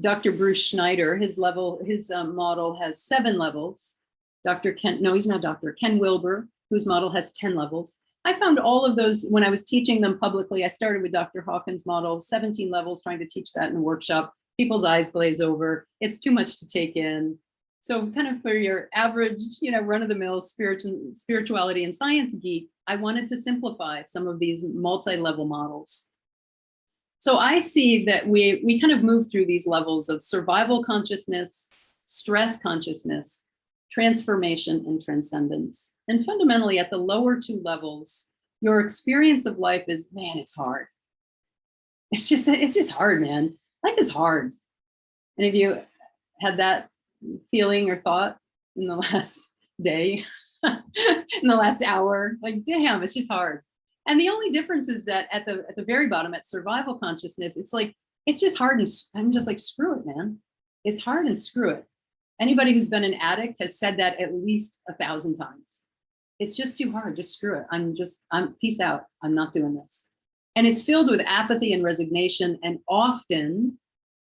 Dr. Bruce Schneider, his model has 7 levels. Ken Wilber, whose model has 10 levels. I found all of those when I was teaching them publicly. I started with Dr. Hawkins' model, 17 levels, trying to teach that in a workshop. People's eyes glaze over. It's too much to take in. So kind of for your average, run-of-the-mill spirituality and science geek, I wanted to simplify some of these multi-level models. So I see that we kind of move through these levels of survival consciousness, stress consciousness, transformation, and transcendence. And fundamentally, at the lower 2 levels, your experience of life is, man, it's hard. It's just hard, man. Life is hard. Any of you had that feeling or thought in the last day, in the last hour? Like, damn, it's just hard. And the only difference is that at the very bottom, at survival consciousness, it's just hard, and I'm just like, screw it, man. It's hard, and screw it. Anybody who's been an addict has said that at least 1,000 times. It's just too hard, just screw it. I'm peace out. I'm not doing this. And it's filled with apathy and resignation. And often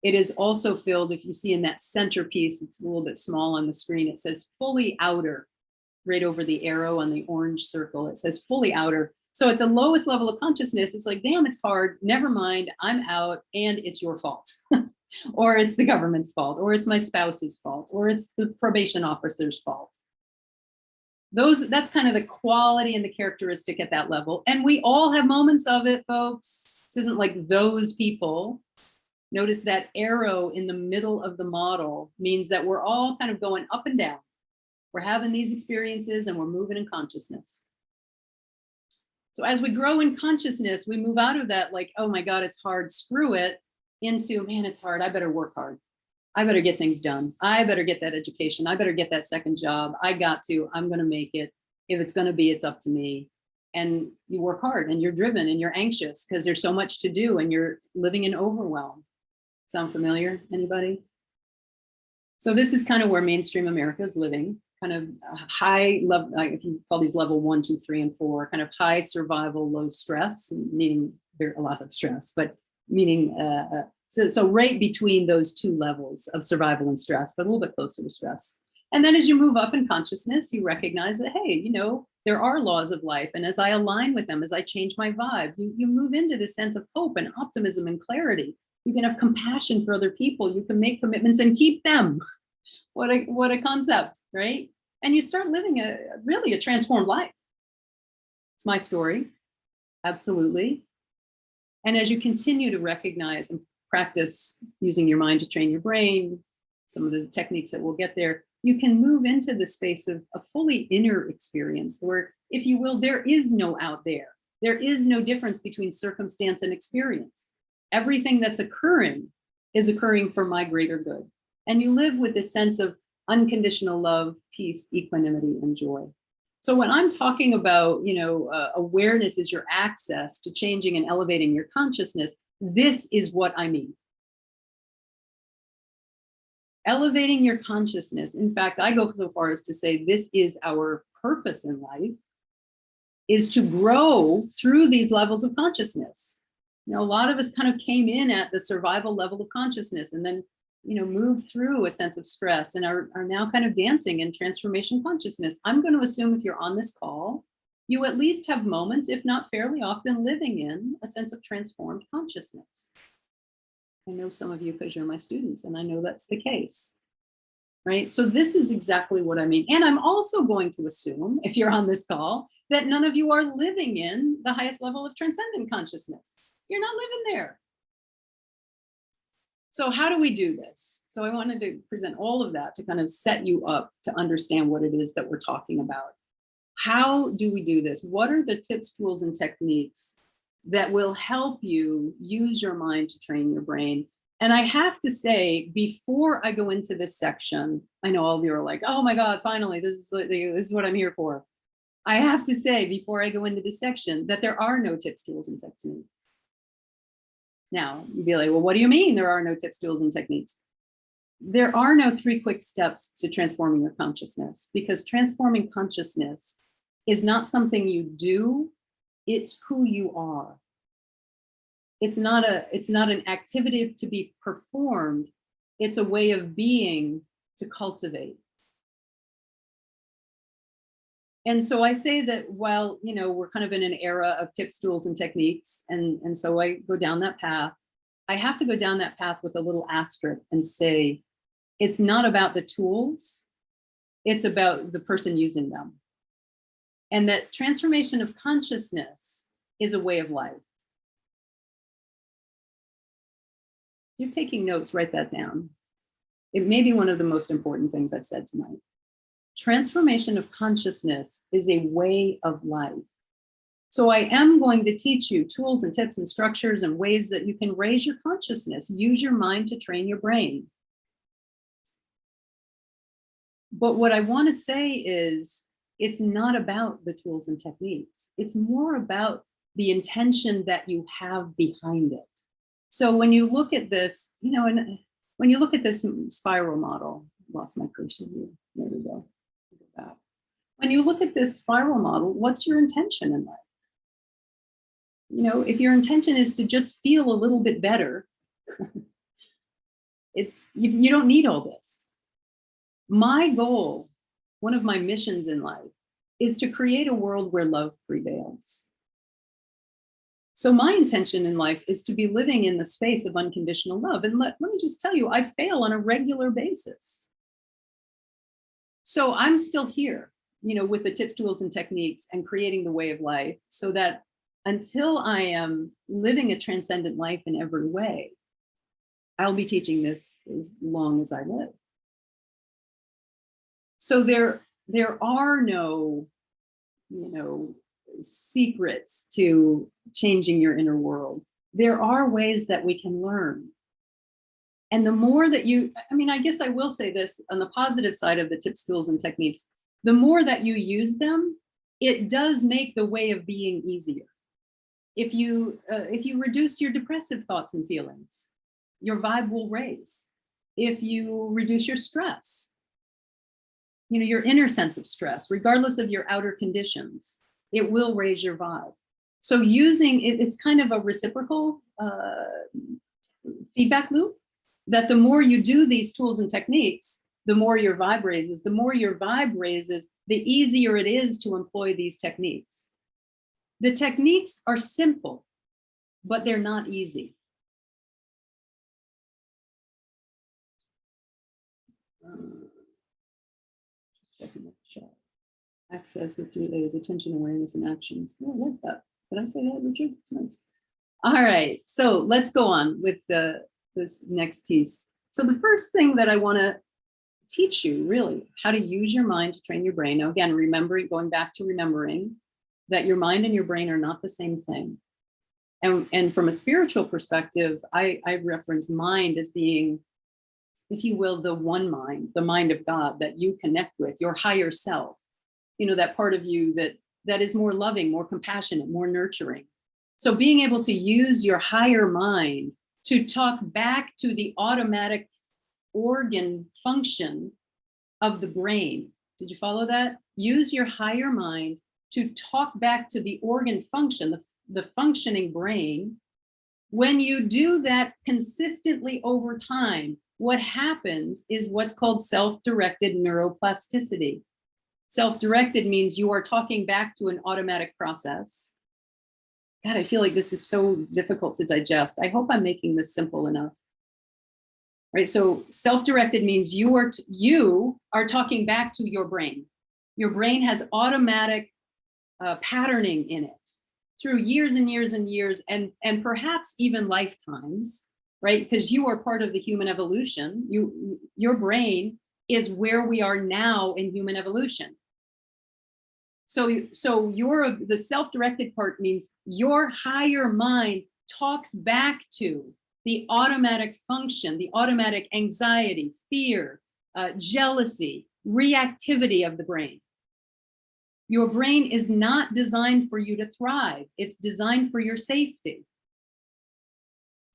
it is also filled, if you see in that centerpiece, it's a little bit small on the screen, it says fully outer, right over the arrow on the orange circle. It says fully outer. So at the lowest level of consciousness, it's like, damn, it's hard. Never mind, I'm out and it's your fault. Or it's the government's fault, or it's my spouse's fault, or it's the probation officer's fault. That's kind of the quality and the characteristic at that level. And we all have moments of it, folks. This isn't like those people. Notice that arrow in the middle of the model means that we're all kind of going up and down. We're having these experiences and we're moving in consciousness. So as we grow in consciousness, we move out of that like, oh my God, it's hard, screw it, into, man, it's hard, I better work hard. I better get things done. I better get that education. I better get that second job. I'm going to make it. If it's going to be, it's up to me. And you work hard and you're driven and you're anxious because there's so much to do and you're living in overwhelm. Sound familiar? Anybody? So this is kind of where mainstream America is living, kind of high level, if you call these level 1, 2, 3, and 4, kind of high survival, low stress, meaning there's a lot of stress, but meaning, so right between those two levels of survival and stress, but a little bit closer to stress. And then as you move up in consciousness, you recognize that, hey, there are laws of life. And as I align with them, as I change my vibe, you move into this sense of hope and optimism and clarity. You can have compassion for other people. You can make commitments and keep them. What a concept, right? And you start living really a transformed life. It's my story, absolutely. And as you continue to recognize and practice using your mind to train your brain, some of the techniques that we'll get there, you can move into the space of a fully inner experience where, if you will, there is no out there. There is no difference between circumstance and experience. Everything that's occurring is occurring for my greater good. And you live with this sense of unconditional love, peace, equanimity, and joy. So when I'm talking about, awareness is your access to changing and elevating your consciousness, this is what I mean. Elevating your consciousness. In fact, I go so far as to say this is our purpose in life, is to grow through these levels of consciousness. A lot of us kind of came in at the survival level of consciousness and then, moved through a sense of stress and are now kind of dancing in transformation consciousness. I'm going to assume if you're on this call, you at least have moments, if not fairly often, living in a sense of transformed consciousness. I know some of you because you're my students, and I know that's the case, right? So this is exactly what I mean. And I'm also going to assume, if you're on this call, that none of you are living in the highest level of transcendent consciousness. You're not living there. So how do we do this? So I wanted to present all of that to kind of set you up to understand what it is that we're talking about. How do we do this? What are the tips, tools, and techniques that will help you use your mind to train your brain? And I have to say, before I go into this section, I know all of you are like, oh my God, finally, this is what I'm here for. I have to say, before I go into this section, that there are no tips, tools, and techniques. Now, you'd be like, well, what do you mean there are no tips, tools, and techniques? There are no 3 quick steps to transforming your consciousness, because transforming consciousness is not something you do, it's who you are. It's not an activity to be performed, it's a way of being to cultivate. And so I say that while, we're kind of in an era of tips, tools, and techniques, and so I go down that path, I have to go down that path with a little asterisk and say, it's not about the tools, it's about the person using them. And that transformation of consciousness is a way of life. If you're taking notes, write that down. It may be one of the most important things I've said tonight. Transformation of consciousness is a way of life. So I am going to teach you tools and tips and structures and ways that you can raise your consciousness, use your mind to train your brain. But what I want to say is, it's not about the tools and techniques. It's more about the intention that you have behind it. So when you look at this, and when you look at this spiral model, lost my cursor here. There we go. When you look at this spiral model, what's your intention in life? if your intention is to just feel a little bit better, you don't need all this. My goal, one of my missions in life, is to create a world where love prevails. So my intention in life is to be living in the space of unconditional love. And let me just tell you, I fail on a regular basis. So I'm still here, with the tips, tools, and techniques and creating the way of life, so that until I am living a transcendent life in every way, I'll be teaching this as long as I live. So there are no, secrets to changing your inner world. There are ways that we can learn. And the more that I guess I will say this on the positive side of the tips, tools, and techniques, the more that you use them, it does make the way of being easier. If you reduce your depressive thoughts and feelings, your vibe will raise. If you reduce your stress, your inner sense of stress, regardless of your outer conditions, it will raise your vibe. So using it, it's kind of a reciprocal feedback loop, that the more you do these tools and techniques, the more your vibe raises. The more your vibe raises, the easier it is to employ these techniques. The techniques are simple, but they're not easy. Just checking the chat. Access the 3 A's: attention, awareness, and actions. Oh, I like that. Did I say that, Richard? It's nice. All right, so let's go on with this next piece. So the first thing that I want to teach you, really, how to use your mind to train your brain. Now, again, going back to remembering that your mind and your brain are not the same thing. And from a spiritual perspective, I reference mind as being, if you will, the one mind, the mind of God that you connect with, your higher self, that part of you that is more loving, more compassionate, more nurturing. So being able to use your higher mind to talk back to the automatic organ function of the brain. Did you follow that? Use your higher mind to talk back to the organ function, the functioning brain. When you do that consistently over time, what happens is what's called self-directed neuroplasticity. Self-directed means you are talking back to an automatic process. God, I feel like this is so difficult to digest. I hope I'm making this simple enough. Right? So self-directed means you are talking back to your brain. Your brain has automatic patterning in it through years and years and years, and perhaps even lifetimes, right? Because you are part of the human evolution. Your brain is where we are now in human evolution. So the self-directed part means your higher mind talks back to the automatic function, the automatic anxiety, fear, jealousy, reactivity of the brain. Your brain is not designed for you to thrive. It's designed for your safety.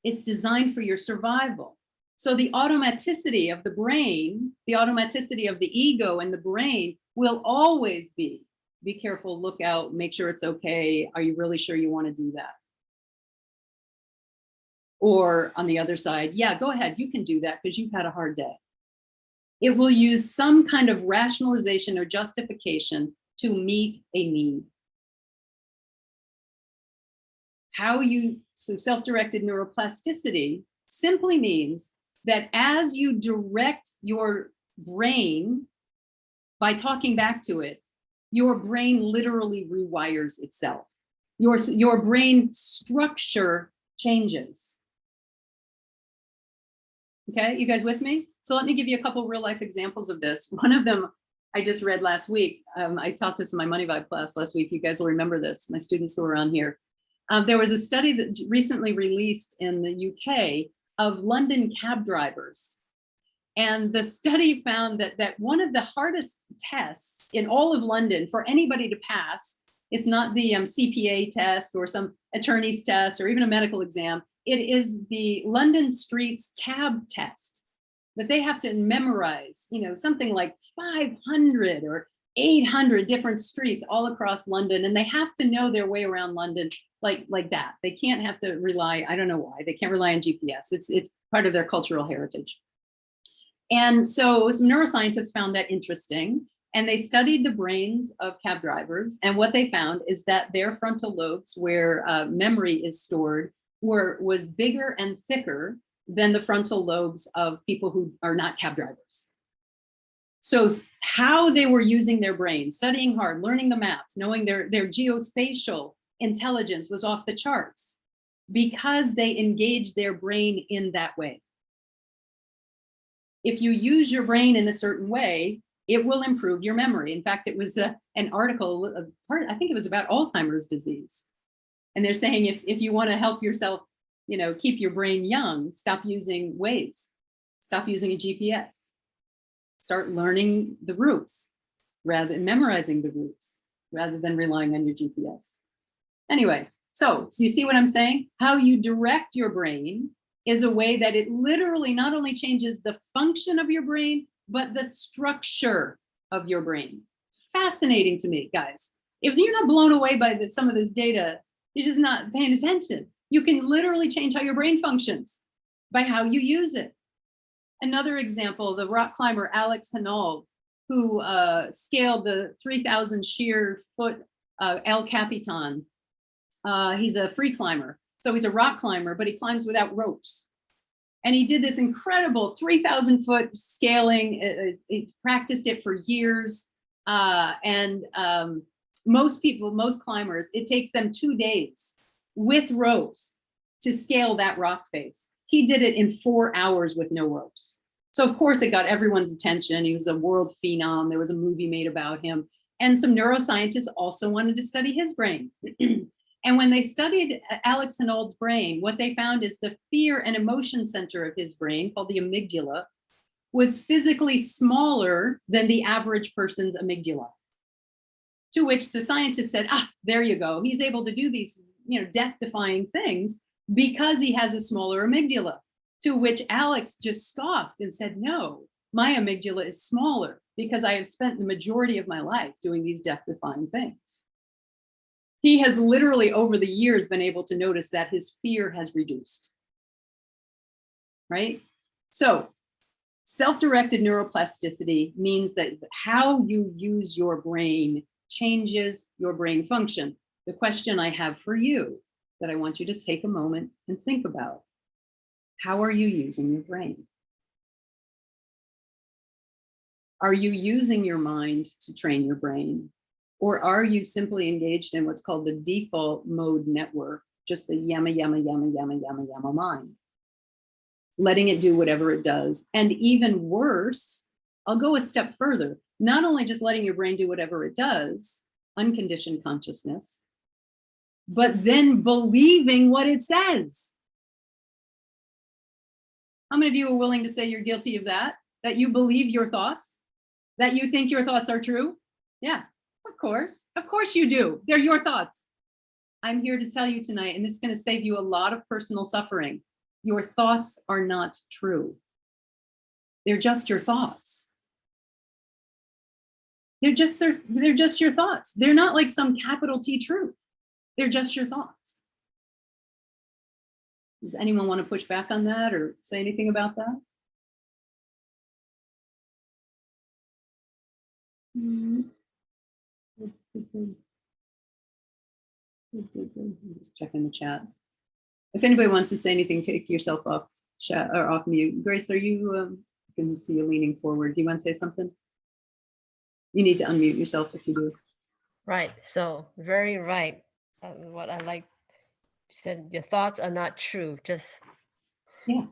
It's designed for your survival. So the automaticity of the brain, the automaticity of the ego and the brain will always be careful, look out, make sure it's okay. Are you really sure you want to do that? Or on the other side, yeah, go ahead, you can do that because you've had a hard day. It will use some kind of rationalization or justification to meet a need. So self-directed neuroplasticity simply means that as you direct your brain by talking back to it, your brain literally rewires itself. Your brain structure changes. Okay, you guys with me? So let me give you a couple real life examples of this. One of them I just read last week. I taught this in my Money Vibe class last week. You guys will remember this, my students who are on here. There was a study that recently released in the UK of London cab drivers. And the study found that one of the hardest tests in all of London for anybody to pass, it's not the CPA test or some attorney's test or even a medical exam. It is the London Streets cab test that they have to memorize, something like 500 or 800 different streets all across London, and they have to know their way around London like that. They can't have to rely, I don't know why, they can't rely on GPS. It's part of their cultural heritage. And so some neuroscientists found that interesting, and they studied the brains of cab drivers. And what they found is that their frontal lobes, where memory is stored, was bigger and thicker than the frontal lobes of people who are not cab drivers. So how they were using their brain, studying hard, learning the maps, knowing their geospatial intelligence was off the charts because they engaged their brain in that way. If you use your brain in a certain way, it will improve your memory. In fact, it was an article, I think it was about Alzheimer's disease. And they're saying if you want to help yourself, keep your brain young, stop using Waze, stop using a GPS. Start learning the routes rather than memorizing the routes rather than relying on your GPS. Anyway, so you see what I'm saying? How you direct your brain is a way that it literally not only changes the function of your brain, but the structure of your brain. Fascinating to me, guys. If you're not blown away by some of this data, you're just not paying attention. You can literally change how your brain functions by how you use it. Another example, the rock climber Alex Hanald, who scaled the 3,000 sheer foot El Capitan. He's a free climber. So he's a rock climber, but he climbs without ropes. And he did this incredible 3,000 foot scaling. He practiced it for years. Most climbers, it takes them 2 days with ropes to scale that rock face. He did it in 4 hours with no ropes. So of course it got everyone's attention. He was a world phenom. There was a movie made about him. And some neuroscientists also wanted to study his brain. And when they studied Alex Hanald's brain, what they found is the fear and emotion center of his brain, called the amygdala, was physically smaller than the average person's amygdala. To which the scientists said, there you go. He's able to do these, death-defying things because he has a smaller amygdala. To which Alex just scoffed and said, no, my amygdala is smaller because I have spent the majority of my life doing these death-defying things. He has literally over the years been able to notice that his fear has reduced, right? So self-directed neuroplasticity means that how you use your brain changes your brain function. The question I have for you that I want you to take a moment and think about: how are you using your brain? Are you using your mind to train your brain? Or are you simply engaged in what's called the default mode network, just the yama, yama, yama, yama, yama, yama mind, letting it do whatever it does? And even worse, I'll go a step further, not only just letting your brain do whatever it does, unconditioned consciousness, but then believing what it says. How many of you are willing to say you're guilty of that? That you believe your thoughts? That you think your thoughts are true? Yeah, of course you do. They're your thoughts. I'm here to tell you tonight, and this is going to save you a lot of personal suffering. Your thoughts are not true. They're just your thoughts. They're just your thoughts. They're not like some capital T truth. They're just your thoughts. Does anyone want to push back on that or say anything about that? Just checking the chat. If anybody wants to say anything, take yourself off chat or off mute. Grace, are you? I can see you leaning forward. Do you want to say something? You need to unmute yourself if you do. Right. So very right. What I like said, your thoughts are not true. Just yeah.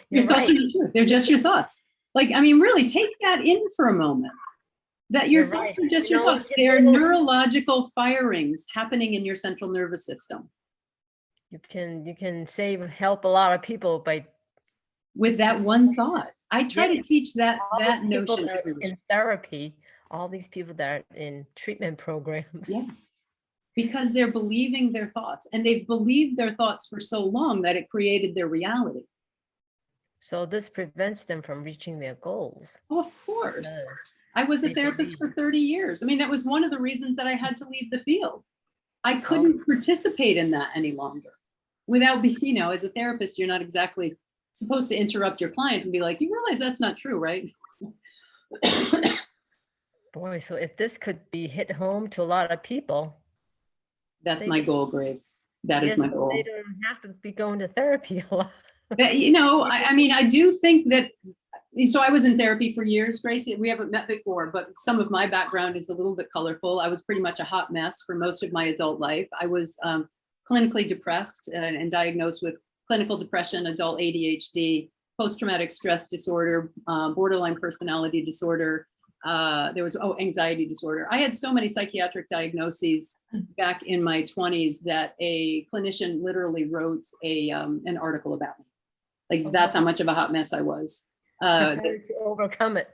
Your thoughts are not true. They're just your thoughts. Like, I mean, really take that in for a moment. That your thoughts are just your thoughts. They're neurological firings happening in your central nervous system. You can help a lot of people with that one thought. I try to teach that notion in therapy. All these people that are in treatment programs. Yeah. Because they're believing their thoughts, and they've believed their thoughts for so long that it created their reality. So this prevents them from reaching their goals. Oh, of course. because I was a they therapist for believe- 30 years. I mean, that was one of the reasons that I had to leave the field. I couldn't participate in that any longer without being, you know, as a therapist, you're not exactly supposed to interrupt your client and be like, you realize that's not true, right? Boy, so if this could be hit home to a lot of people, That's They- my goal, Grace. That is yes, my so goal. they don't have to be going to therapy a lot. That, you know, I mean, I do think that, so I was in therapy for years, Grace. We haven't met before, but some of my background is a little bit colorful. I was pretty much a hot mess for most of my adult life. I was clinically depressed and diagnosed with clinical depression, adult ADHD, post-traumatic stress disorder, borderline personality disorder. There was anxiety disorder. I had so many psychiatric diagnoses back in my 20s that a clinician literally wrote an article about me. Like, that's how much of a hot mess I was. To overcome it.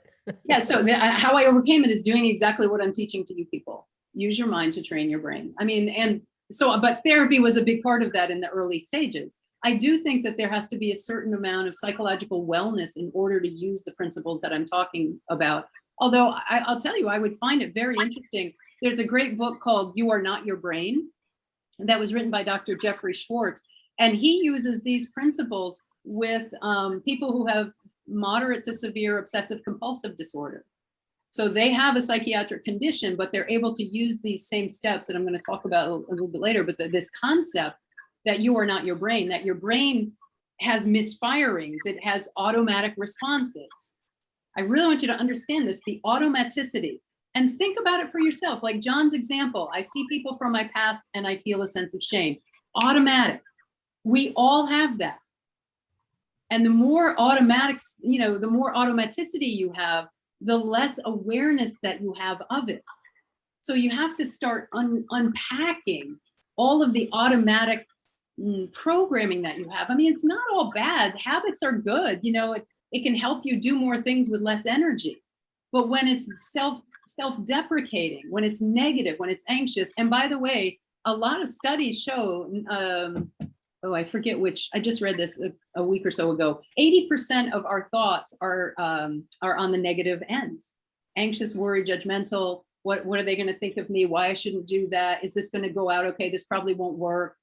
Yeah, so how I overcame it is doing exactly what I'm teaching to you people. Use your mind to train your brain. I mean, and so, but therapy was a big part of that in the early stages. I do think that there has to be a certain amount of psychological wellness in order to use the principles that I'm talking about. Although I'll tell you, I would find it very interesting. There's a great book called You Are Not Your Brain that was written by Dr. Jeffrey Schwartz. And he uses these principles with people who have moderate to severe obsessive compulsive disorder. So they have a psychiatric condition, but they're able to use these same steps that I'm going to talk about a little bit later. But this concept that you are not your brain, that your brain has misfirings, it has automatic responses. I really want you to understand this, the automaticity, and think about it for yourself. Like John's example, I see people from my past and I feel a sense of shame. Automatic. We all have that. And the more automatic, you know, the more automaticity you have, the less awareness that you have of it. So you have to start unpacking all of the automatic programming that you have. I mean, it's not all bad. Habits are good. You know, it can help you do more things with less energy. But when it's self-deprecating, when it's negative, when it's anxious, and by the way, a lot of studies show, I forget which, I just read this a week or so ago, 80% of our thoughts are on the negative end. Anxious, worried, judgmental. What are they going to think of me? Why I shouldn't do that? Is this going to go out okay? This probably won't work.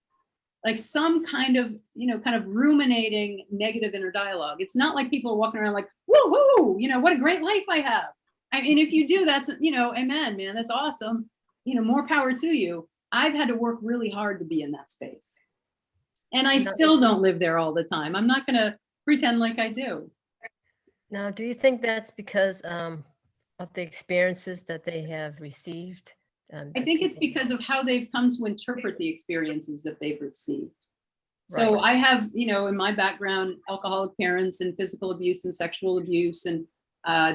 Like some kind of, you know, kind of ruminating negative inner dialogue. It's not like people are walking around like, woo-hoo, you know, what a great life I have. I mean, if you do, that's, you know, amen, man, that's awesome. You know, more power to you. I've had to work really hard to be in that space. And I still don't live there all the time. I'm not going to pretend like I do. Now, do you think that's because of the experiences that they have received? I think it's because of how they've come to interpret the experiences that they've received. So Right. I have, you know, in my background, alcoholic parents and physical abuse and sexual abuse and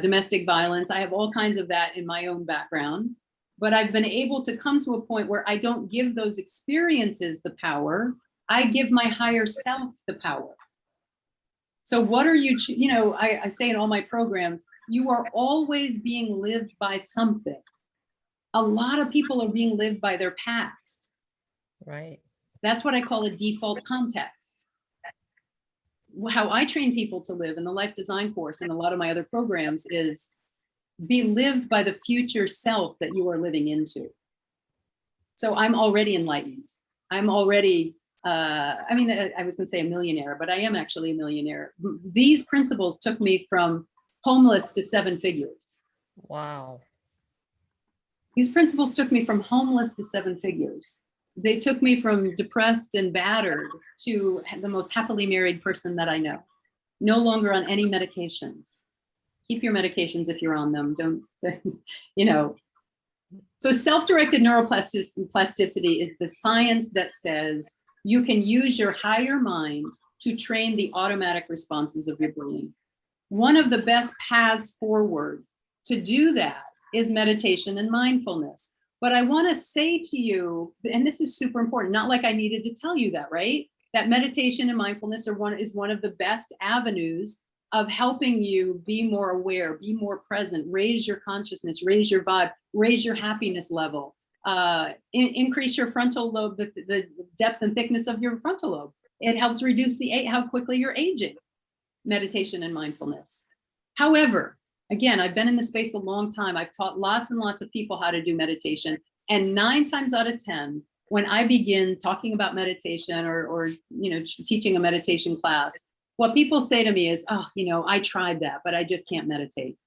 domestic violence. I have all kinds of that in my own background. But I've been able to come to a point where I don't give those experiences the power. I give my higher self the power. So what are you, you know, I say in all my programs, you are always being lived by something. A lot of people are being lived by their past. Right. That's what I call a default context. How I train people to live in the life design course and a lot of my other programs is be lived by the future self that you are living into. So I'm already enlightened. I'm already, I mean, I was going to say a millionaire, but I am actually a millionaire. These principles took me from homeless to 7 figures. Wow. These principles took me from homeless to 7 figures. They took me from depressed and battered to the most happily married person that I know. No longer on any medications. Keep your medications if you're on them. Don't, you know. So self-directed neuroplasticity is the science that says you can use your higher mind to train the automatic responses of your brain. One of the best paths forward to do that is meditation and mindfulness. But I want to say to you, and this is super important, not like I needed to tell you that, right? That meditation and mindfulness is one of the best avenues of helping you be more aware, be more present, raise your consciousness, raise your vibe, raise your happiness level, increase your frontal lobe, the depth and thickness of your frontal lobe. It helps reduce how quickly you're aging. meditation and mindfulness. However, again, I've been in the space a long time. I've taught lots and lots of people how to do meditation. And 9 times out of 10, when I begin talking about meditation or teaching a meditation class, what people say to me is, oh, I tried that, but I just can't meditate.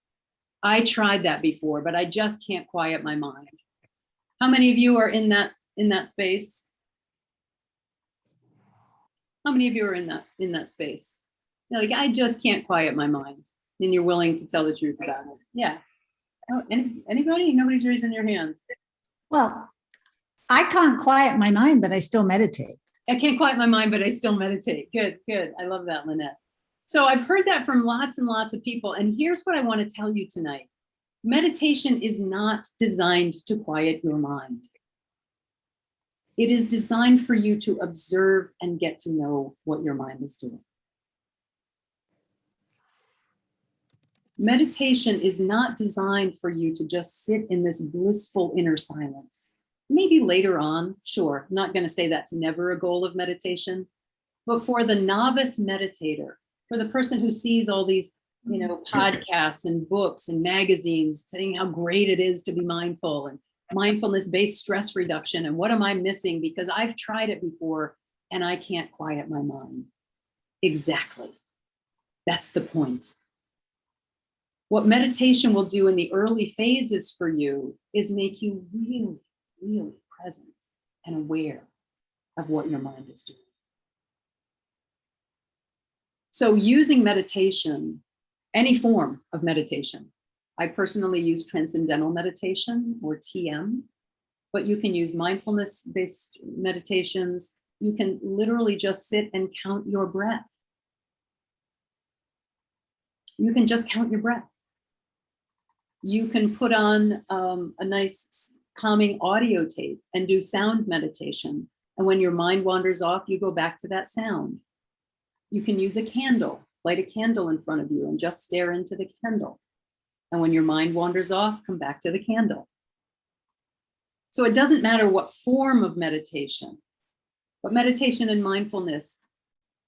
I tried that before, but I just can't quiet my mind. How many of you are in that space? How many of you are in that space? You're like, I just can't quiet my mind. And you're willing to tell the truth about it. Yeah. Oh, anybody? Nobody's raising your hand. Well, I can't quiet my mind, but I still meditate. I can't quiet my mind, but I still meditate. Good, good. I love that, Lynette. So I've heard that from lots and lots of people. And here's what I want to tell you tonight. Meditation is not designed to quiet your mind. It is designed for you to observe and get to know what your mind is doing. Meditation is not designed for you to just sit in this blissful inner silence. Maybe later on, sure, I'm not going to say that's never a goal of meditation, but for the novice meditator, for the person who sees all these, podcasts and books and magazines saying how great it is to be mindful and mindfulness-based stress reduction, and what am I missing because I've tried it before and I can't quiet my mind. Exactly. That's the point. What meditation will do in the early phases for you is make you really, really present and aware of what your mind is doing. So using meditation, any form of meditation, I personally use transcendental meditation or TM, but you can use mindfulness-based meditations. You can literally just sit and count your breath. You can just count your breath. You can put on a nice calming audio tape and do sound meditation. And when your mind wanders off, you go back to that sound. You can use a candle, light a candle in front of you and just stare into the candle. And when your mind wanders off, come back to the candle. So it doesn't matter what form of meditation, but meditation and mindfulness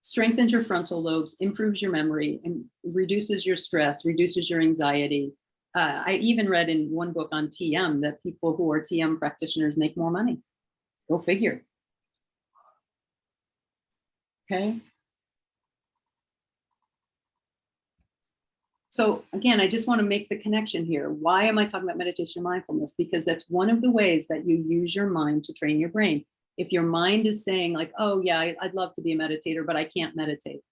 strengthens your frontal lobes, improves your memory, and reduces your stress, reduces your anxiety. I even read in one book on TM that people who are TM practitioners make more money. Go figure. Okay. So again, I just want to make the connection here. Why am I talking about meditation and mindfulness? Because that's one of the ways that you use your mind to train your brain. If your mind is saying like, oh yeah, I'd love to be a meditator, but I can't meditate.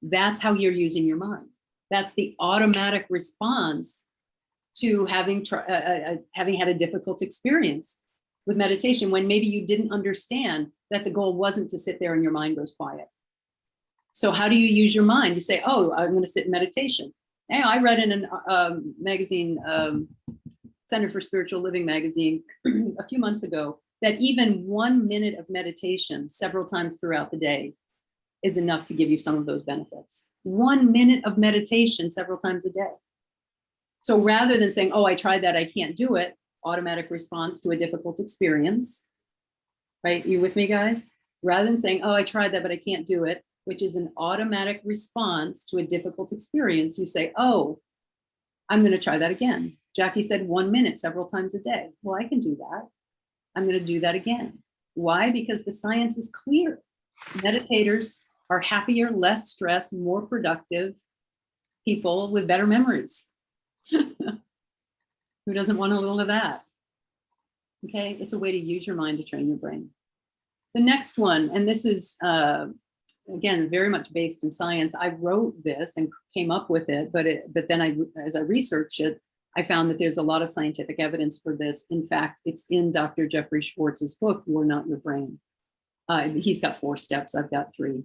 That's how you're using your mind. That's the automatic response to having had a difficult experience with meditation when maybe you didn't understand that the goal wasn't to sit there and your mind goes quiet. So how do you use your mind? You say, oh, I'm going to sit in meditation. Hey, I read in a magazine, Center for Spiritual Living magazine a few months ago, that even 1 minute of meditation several times throughout the day is enough to give you some of those benefits. 1 minute of meditation several times a day. So rather than saying, oh, I tried that, I can't do it, automatic response to a difficult experience, right? You with me, guys? Rather than saying, oh, I tried that, but I can't do it, which is an automatic response to a difficult experience, you say, oh, I'm going to try that again. Jackie said 1 minute several times a day. Well, I can do that. I'm going to do that again. Why? Because the science is clear. Meditators are happier, less stressed, more productive people with better memories. Who doesn't want a little of that? Okay, it's a way to use your mind to train your brain. The next one, and this is, again, very much based in science. I wrote this and came up with it, but then as I researched it, I found that there's a lot of scientific evidence for this. In fact, it's in Dr. Jeffrey Schwartz's book, You're Not Your Brain. He's got 4 steps, I've got 3.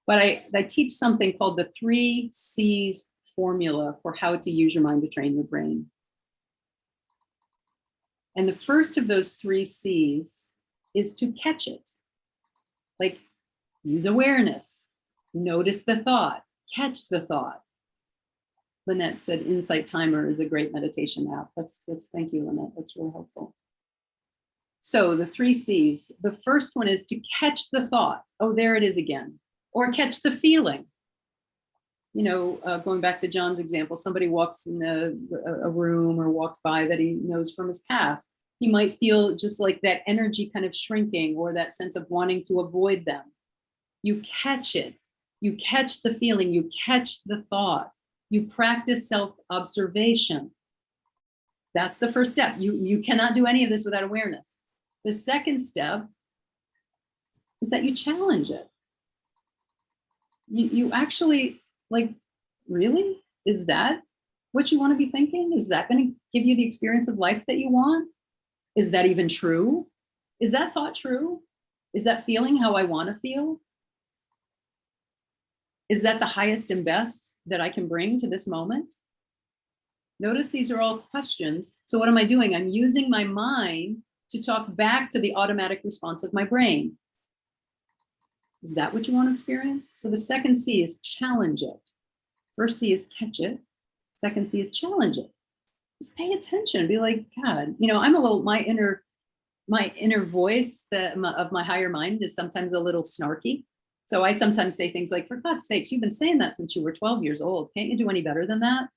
But I teach something called the 3 C's formula for how to use your mind to train your brain. And the first of those 3 C's is to catch it. Like, use awareness, notice the thought, catch the thought. Lynette said Insight Timer is a great meditation app. Thank you, Lynette. That's really helpful. So the 3 C's, the first one is to catch the thought. Oh, there it is again. Or catch the feeling. Going back to John's example, somebody walks in a room or walks by that he knows from his past. He might feel just like that energy kind of shrinking or that sense of wanting to avoid them. You catch it. You catch the feeling. You catch the thought. You practice self-observation. That's the first step. You cannot do any of this without awareness. The second step is that you challenge it. You actually, like, really? Is that what you want to be thinking? Is that going to give you the experience of life that you want? Is that even true? Is that thought true? Is that feeling how I want to feel? Is that the highest and best that I can bring to this moment? Notice these are all questions. So what am I doing? I'm using my mind to talk back to the automatic response of my brain. Is that what you want to experience? So the second C is challenge it. First C is catch it. Second C is challenge it. Just pay attention. Be like, God, I'm a little, my inner voice of my higher mind is sometimes a little snarky. So I sometimes say things like, for God's sakes, you've been saying that since you were 12 years old. Can't you do any better than that?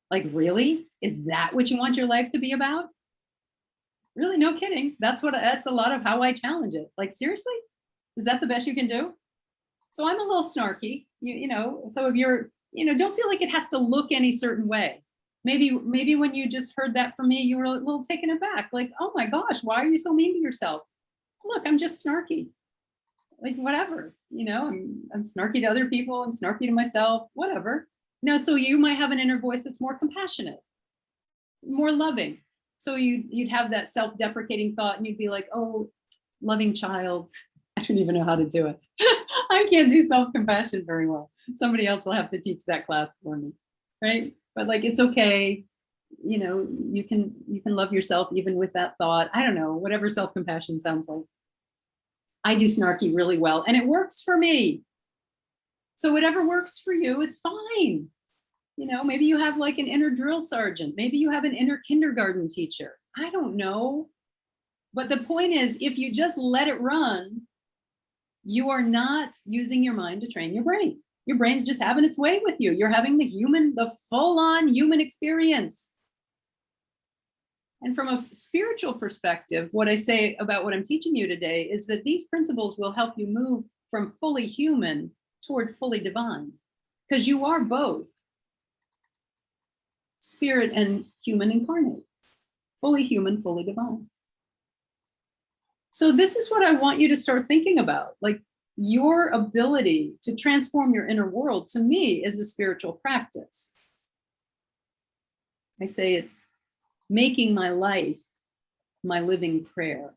Like, really? Is that what you want your life to be about? Really, no kidding. That's a lot of how I challenge it. Like, seriously? Is that the best you can do? So I'm a little snarky, so if you're, don't feel like it has to look any certain way. Maybe when you just heard that from me, you were a little taken aback, like, oh my gosh, why are you so mean to yourself? Look, I'm just snarky. Like, whatever, I'm snarky to other people, I'm snarky to myself, whatever. So you might have an inner voice that's more compassionate, more loving. So you'd have that self-deprecating thought and you'd be like, oh, loving child. I don't even know how to do it. I can't do self-compassion very well. Somebody else will have to teach that class for me, right? But like, it's okay. You can love yourself even with that thought. I don't know, whatever self-compassion sounds like. I do snarky really well and it works for me. So whatever works for you, it's fine. Maybe you have like an inner drill sergeant. Maybe you have an inner kindergarten teacher. I don't know. But the point is, if you just let it run, you are not using your mind to train your brain. Your brain's just having its way with you. You're having the full-on human experience. And from a spiritual perspective, what I say about what I'm teaching you today is that these principles will help you move from fully human toward fully divine, because you are both spirit and human incarnate, fully human, fully divine. So this is what I want you to start thinking about. Like, your ability to transform your inner world, to me, is a spiritual practice. I say it's making my life my living prayer.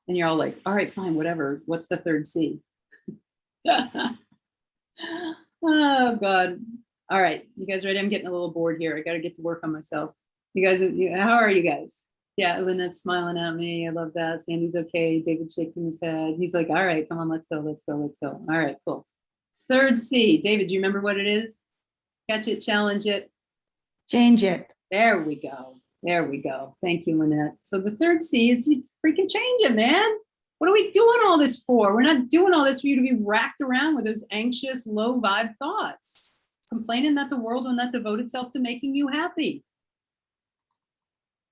And you're all like, all right, fine, whatever. What's the third C? Oh, God. All right, you guys ready? I'm getting a little bored here. I got to get to work on myself. You guys, how are you guys? Yeah, Lynette's smiling at me. I love that. Sandy's okay. David's shaking his head. He's like, all right, come on, let's go. All right, cool. Third C. David, do you remember what it is? Catch it, challenge it. Change it. There we go. Thank you, Lynette. So the third C is you freaking change it, man. What are we doing all this for? We're not doing all this for you to be racked around with those anxious, low vibe thoughts, complaining that the world will not devote itself to making you happy.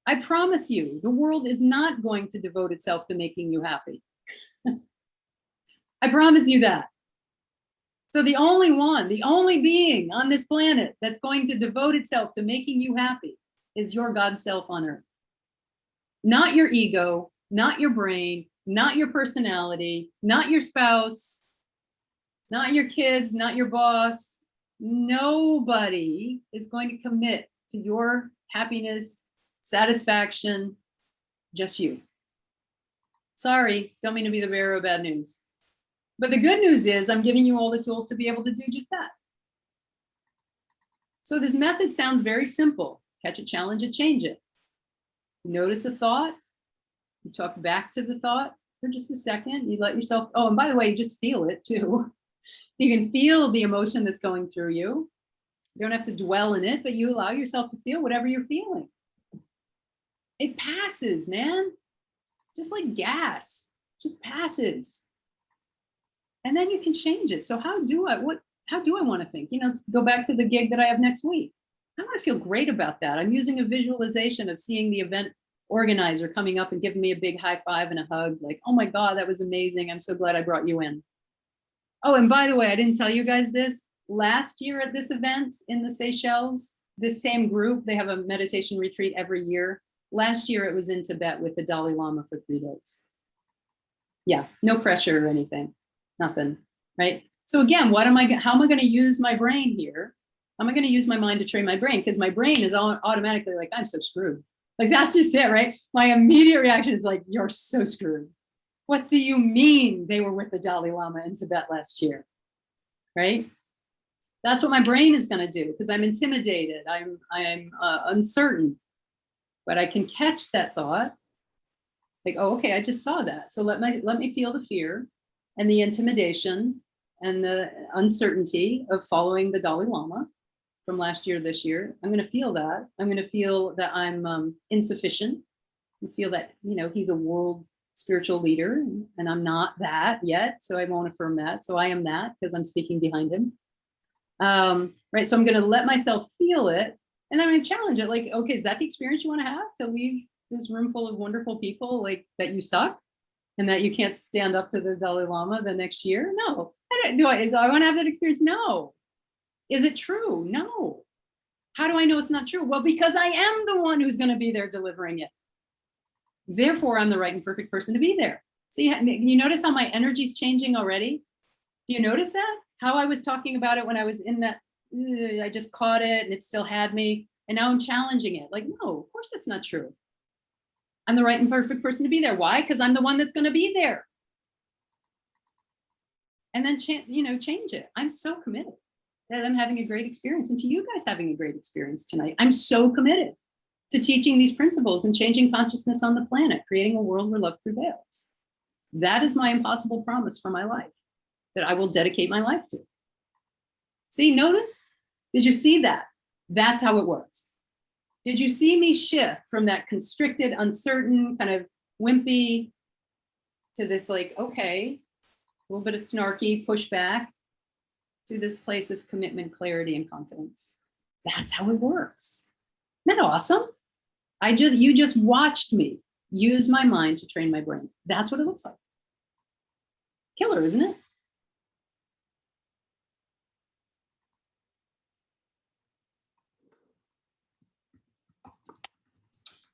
I promise you, the world is not going to devote itself to making you happy. I promise you that. So the only being on this planet that's going to devote itself to making you happy is your God self on earth. Not your ego, not your brain, not your personality, not your spouse, not your kids, not your boss. Nobody is going to commit to your happiness, satisfaction, just you. Sorry, don't mean to be the bearer of bad news. But the good news is I'm giving you all the tools to be able to do just that. So this method sounds very simple. Catch it, challenge it, change it. Notice a thought. You talk back to the thought for just a second. You let yourself, oh, and by the way, you just feel it too. You can feel the emotion that's going through you. You don't have to dwell in it, but you allow yourself to feel whatever you're feeling. It passes, man. Just like gas, just passes. And then you can change it. So how do I want to think? Let's go back to the gig that I have next week. I want to feel great about that. I'm using a visualization of seeing the event organizer coming up and giving me a big high five and a hug. Like, oh my God, that was amazing. I'm so glad I brought you in. Oh, and by the way, I didn't tell you guys this. Last year at this event in the Seychelles, this same group, they have a meditation retreat every year. Last year it was in Tibet with the Dalai Lama for 3 days. Yeah, no pressure or anything, nothing, right? So again, how am I going to use my brain here? How am I going to use my mind to train my brain? Because my brain is automatically like, I'm so screwed. Like, that's just it, right? My immediate reaction is like, you're so screwed. What do you mean they were with the Dalai Lama in Tibet last year, right? That's what my brain is going to do because I'm intimidated. I'm uncertain, but I can catch that thought. Like, oh, okay, I just saw that. So let me feel the fear and the intimidation and the uncertainty of following the Dalai Lama from last year to this year. I'm going to feel that. I'm going to feel that I'm insufficient. I feel that, he's a world spiritual leader and I'm not that yet. So I won't affirm that. So I am that because I'm speaking behind him. Right. So I'm going to let myself feel it and then I'm going to challenge it. Like, okay, is that the experience you want to have, to leave this room full of wonderful people, like that you suck and that you can't stand up to the Dalai Lama the next year? No. Do I want to have that experience? No. Is it true? No. How do I know it's not true? Well, because I am the one who's going to be there delivering it. Therefore, I'm the right and perfect person to be there. See, you notice how my energy's changing already? Do you notice that? How I was talking about it when I was in that, I just caught it and it still had me. And now I'm challenging it. Like, no, of course that's not true. I'm the right and perfect person to be there. Why? Because I'm the one that's going to be there. And then, change it. I'm so committed that I'm having a great experience and to you guys having a great experience tonight. I'm so committed to teaching these principles and changing consciousness on the planet, creating a world where love prevails. That is my impossible promise for my life that I will dedicate my life to. See, notice? Did you see that? That's how it works. Did you see me shift from that constricted, uncertain, kind of wimpy to this like, okay, a little bit of snarky pushback to this place of commitment, clarity, and confidence? That's how it works. Isn't that awesome? You just watched me use my mind to train my brain. That's what it looks like. Killer, isn't it?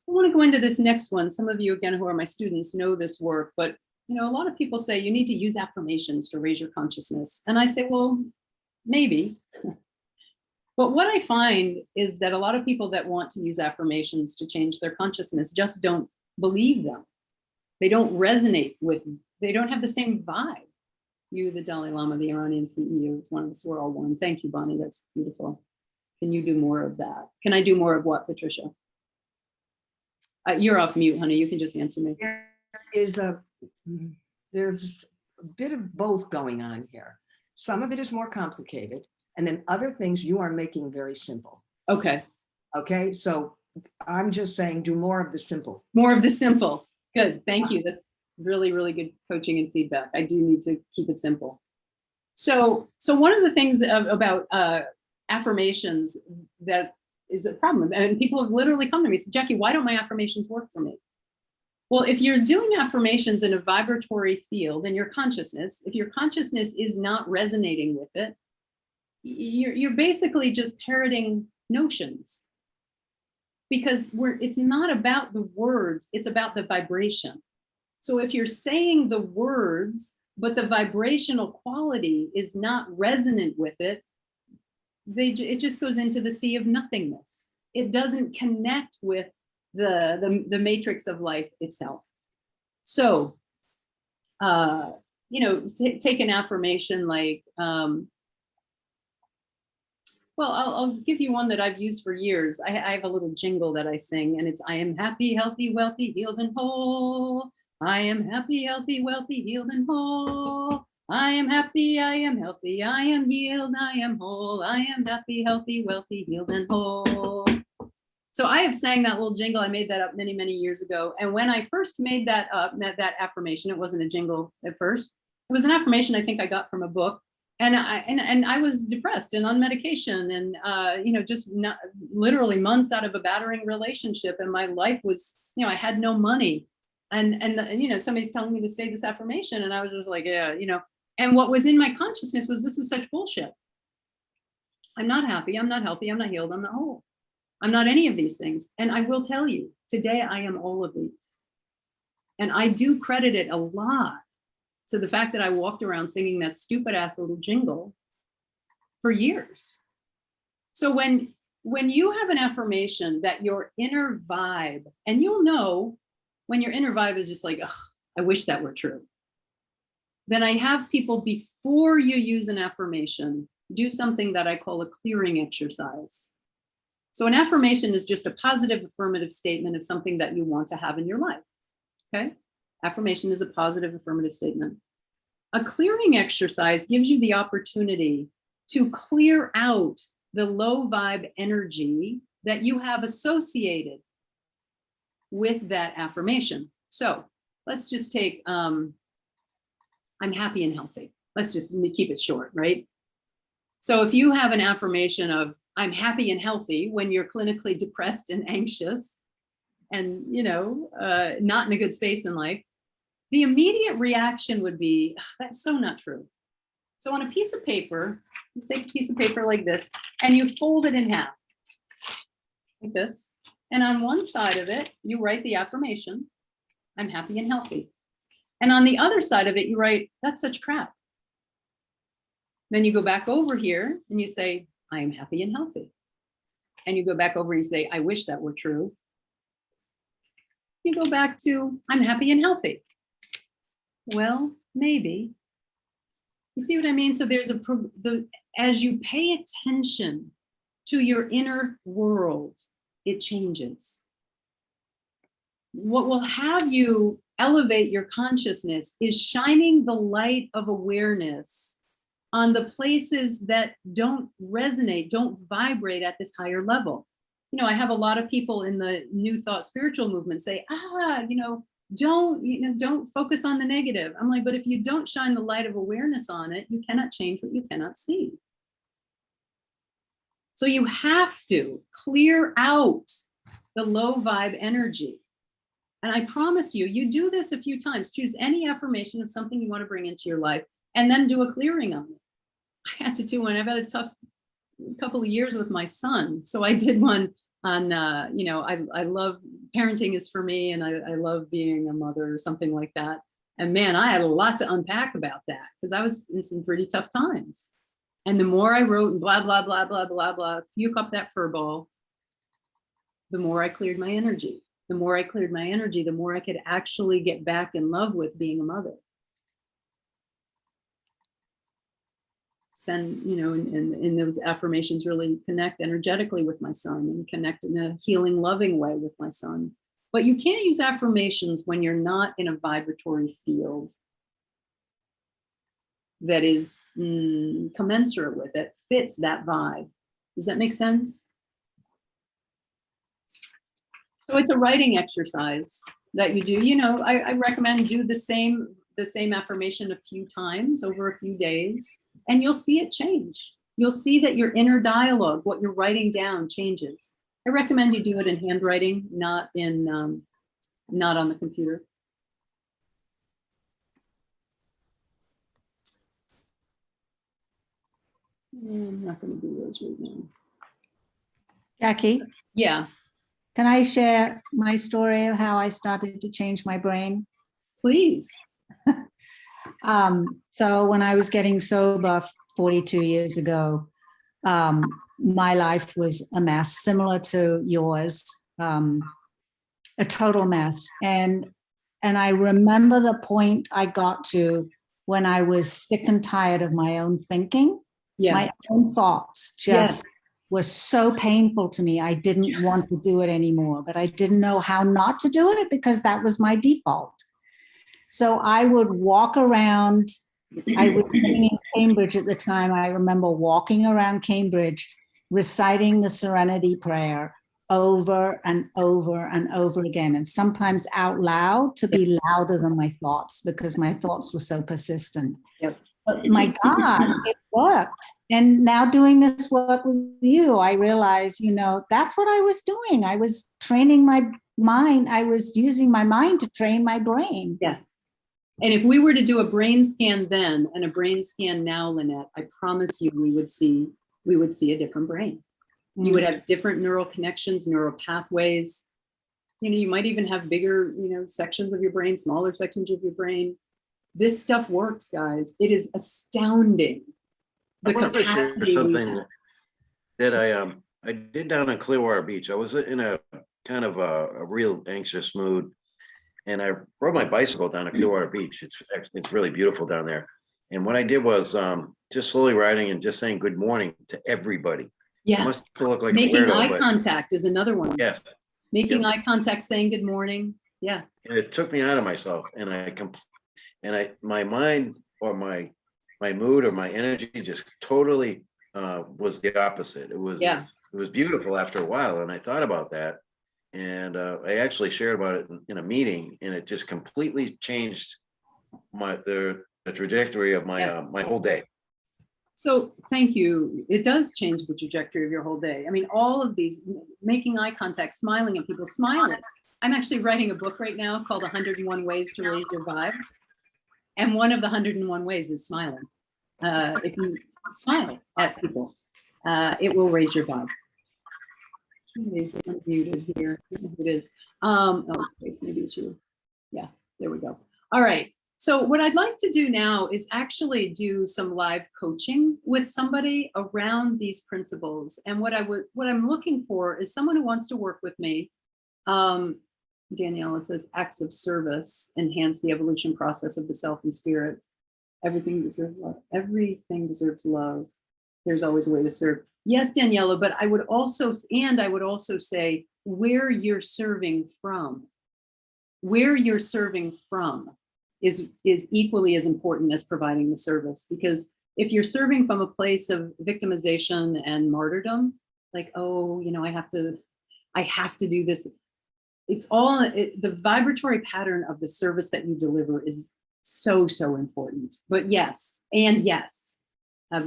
I want to go into this next one. Some of you, again, who are my students know this work, but a lot of people say you need to use affirmations to raise your consciousness. And I say, well, maybe. But what I find is that a lot of people that want to use affirmations to change their consciousness just don't believe them. They don't resonate with, they don't have the same vibe. You, the Dalai Lama, the Iranian CEO, is one of us, we're all one. Thank you, Bonnie, that's beautiful. Can you do more of that? Can I do more of what, Patricia? You're off mute, honey, you can just answer me. There's a bit of both going on here. Some of it is more complicated. And then other things you are making very simple. Okay. Okay. So I'm just saying do more of the simple. More of the simple. Good. Thank you. That's really, really good coaching and feedback. I do need to keep it simple. So one of the things about affirmations that is a problem, and people have literally come to me and said, Jackie, why don't my affirmations work for me? Well, if you're doing affirmations in a vibratory field in your consciousness, if your consciousness is not resonating with it, you're basically just parroting notions, because it's not about the words, it's about the vibration. So if you're saying the words, but the vibrational quality is not resonant with it, it just goes into the sea of nothingness. It doesn't connect with the matrix of life itself. So, take an affirmation like, well, I'll give you one that I've used for years. I have a little jingle that I sing, and it's, I am happy, healthy, wealthy, healed, and whole. I am happy, healthy, wealthy, healed, and whole. I am happy, I am healthy, I am healed, I am whole. I am happy, healthy, wealthy, healed, and whole. So I have sang that little jingle. I made that up many, many years ago. And when I first made that up, that affirmation, it wasn't a jingle at first. was an affirmation I think I got from a book. And I was depressed and on medication and, just not literally months out of a battering relationship. And my life was, I had no money. And somebody's telling me to say this affirmation. And I was just like, yeah, and what was in my consciousness was, this is such bullshit. I'm not happy. I'm not healthy. I'm not healed. I'm not whole. I'm not any of these things. And I will tell you, today I am all of these. And I do credit it a lot to the fact that I walked around singing that stupid ass little jingle for years. So when you have an affirmation that your inner vibe, and you'll know when your inner vibe is just like, ugh, I wish that were true. Then I have people, before you use an affirmation, do something that I call a clearing exercise. So an affirmation is just a positive affirmative statement of something that you want to have in your life. Okay? Affirmation is a positive affirmative statement. A clearing exercise gives you the opportunity to clear out the low vibe energy that you have associated with that affirmation. So let's just take, I'm happy and healthy. Let's just keep it short, right? So if you have an affirmation of, I'm happy and healthy, when you're clinically depressed and anxious and, not in a good space in life, the immediate reaction would be, that's so not true. So on a piece of paper, you take a piece of paper like this and you fold it in half, like this. And on one side of it, you write the affirmation, I'm happy and healthy. And on the other side of it, you write, that's such crap. Then you go back over here and you say, I am happy and healthy. And you go back over and you say, I wish that were true. You go back to, I'm happy and healthy. Well, maybe. You see what I mean? So there's as you pay attention to your inner world, it changes. What will have you elevate your consciousness is shining the light of awareness on the places that don't resonate, don't vibrate at this higher level. I have a lot of people in the New Thought spiritual movement say, don't focus on the negative. I'm like, but if you don't shine the light of awareness on it, you cannot change what you cannot see. So you have to clear out the low vibe energy. And I promise you, you do this a few times. Choose any affirmation of something you want to bring into your life and then do a clearing on it. I had to do one. I've had a tough couple of years with my son. So I did one on, I love parenting is for me and I love being a mother or something like that. And man, I had a lot to unpack about that because I was in some pretty tough times. And the more I wrote and blah, blah, blah, blah, blah, blah, puke up that fur ball, the more I cleared my energy. The more I cleared my energy, the more I could actually get back in love with being a mother. And those affirmations really connect energetically with my son and connect in a healing, loving way with my son. But you can't use affirmations when you're not in a vibratory field that is commensurate with it, fits that vibe. Does that make sense? So it's a writing exercise that you do. I recommend do the same affirmation a few times over a few days, and you'll see it change. You'll see that your inner dialogue, what you're writing down, changes. I recommend you do it in handwriting, not on the computer. I'm not going to do those right now. Jackie, Yeah, can I share my story of how I started to change my brain? please. So when I was getting sober 42 years ago, my life was a mess, similar to yours, a total mess. And I remember the point I got to when I was sick and tired of my own thinking. Yeah. My own thoughts just were so painful to me. I didn't want to do it anymore, but I didn't know how not to do it because that was my default. So I would walk around. I was living in Cambridge at the time. I remember walking around Cambridge, reciting the Serenity Prayer over and over and over again, and sometimes out loud to be louder than my thoughts because my thoughts were so persistent. Yep. But my God, it worked. And now doing this work with you, I realized, that's what I was doing. I was training my mind. I was using my mind to train my brain. Yeah. And if we were to do a brain scan then and a brain scan now, Lynette, I promise you we would see a different brain. You would have different neural connections, neural pathways. You might even have bigger, sections of your brain, smaller sections of your brain. This stuff works, guys. It is astounding. I want to share something that I did down in Clearwater Beach. I was in a kind of a real anxious mood, and I rode my bicycle down to Clearwater Beach. It's really beautiful down there. And what I did was just slowly riding and just saying good morning to everybody. Yeah. I must look like making a weirdo, eye contact is another one. Yeah. Making eye contact, saying good morning. Yeah. And it took me out of myself, and my mind or my mood or my energy just totally was the opposite. It was beautiful after a while, and I thought about that, and I actually shared about it in a meeting, and it just completely changed the trajectory of my whole day. So thank you. It does change the trajectory of your whole day. I mean, all of these, making eye contact, smiling at people, smiling. I'm actually writing a book right now called 101 Ways to Raise Your Vibe. And one of the 101 ways is smiling. If you smile at people, it will raise your vibe. Somebody's unmuted here. I don't know who it is. Maybe it's you. Yeah, there we go. All right. So what I'd like to do now is actually do some live coaching with somebody around these principles. And what I'm looking for is someone who wants to work with me. Daniela says acts of service enhance the evolution process of the self and spirit. Everything deserves love. Everything deserves love. There's always a way to serve. Yes, Daniela, but I would also say where you're serving from. Where you're serving from is equally as important as providing the service, because if you're serving from a place of victimization and martyrdom, like, I have to do this. It's all the vibratory pattern of the service that you deliver is so important. But yes,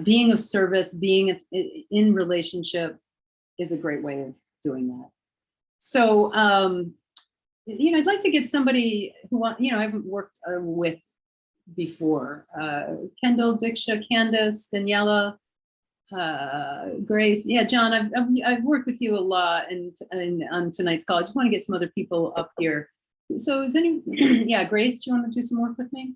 being of service, being in relationship is a great way of doing that. So, I'd like to get somebody who I haven't worked with before. Kendall, Diksha, Candace, Daniela, Grace. Yeah, John, I've worked with you a lot and on tonight's call. I just want to get some other people up here. So is Grace, do you want to do some work with me?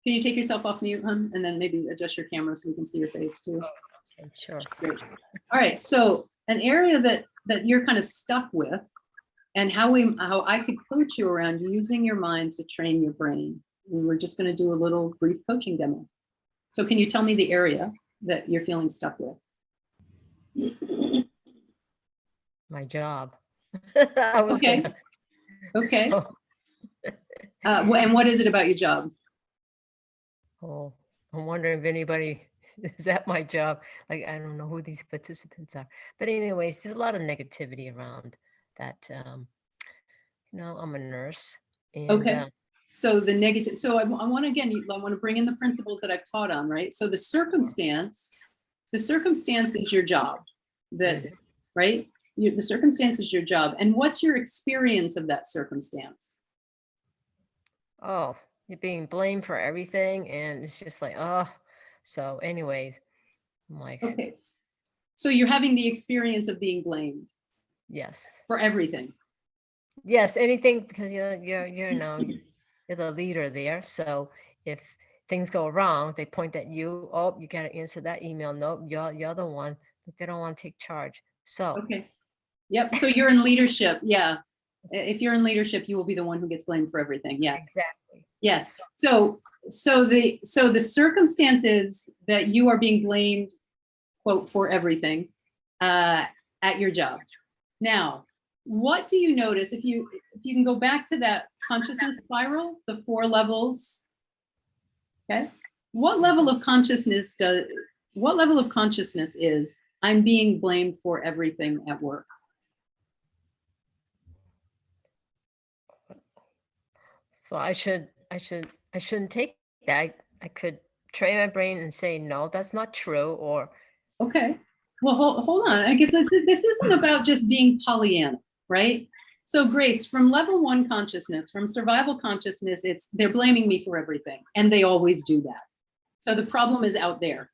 Can you take yourself off mute, hon? And then maybe adjust your camera so we can see your face too. Okay, sure. Great. All right, so an area that you're kind of stuck with, and how I could coach you around using your mind to train your brain. And we're just going to do a little brief coaching demo. So can you tell me the area that you're feeling stuck with? My job. Okay. So, And what is it about your job? oh, I'm wondering if anybody is at my job. Like, I don't know who these participants are. But anyways, there's a lot of negativity around that. I'm a nurse. And, Okay. So the negative, so I want to bring in the principles that I've taught on, right? So the circumstance is your job, right? The circumstance is your job. And what's your experience of that circumstance? oh, you're being blamed for everything. And it's just like, oh, so anyways, I'm like, okay. So you're having the experience of being blamed. Yes. For everything. Yes, anything, because you're the leader there. So if things go wrong, they point at you. Oh, you got to answer that email. Nope, you're the one. They don't want to take charge. So okay. Yep. So you're in leadership. Yeah. If you're in leadership, you will be the one who gets blamed for everything. Yes. Exactly. Yes. So the circumstances that you are being blamed, quote, for everything at your job. Now, what do you notice if you can go back to that consciousness spiral, the 4 levels? Okay. What level of consciousness is I'm being blamed for everything at work. So I shouldn't take that. I could train my brain and say, no, that's not true. Or Okay. Well, hold on. I guess this isn't about just being Pollyanna, right? So Grace, from level 1 consciousness, from survival consciousness, they're blaming me for everything, and they always do that. So the problem is out there.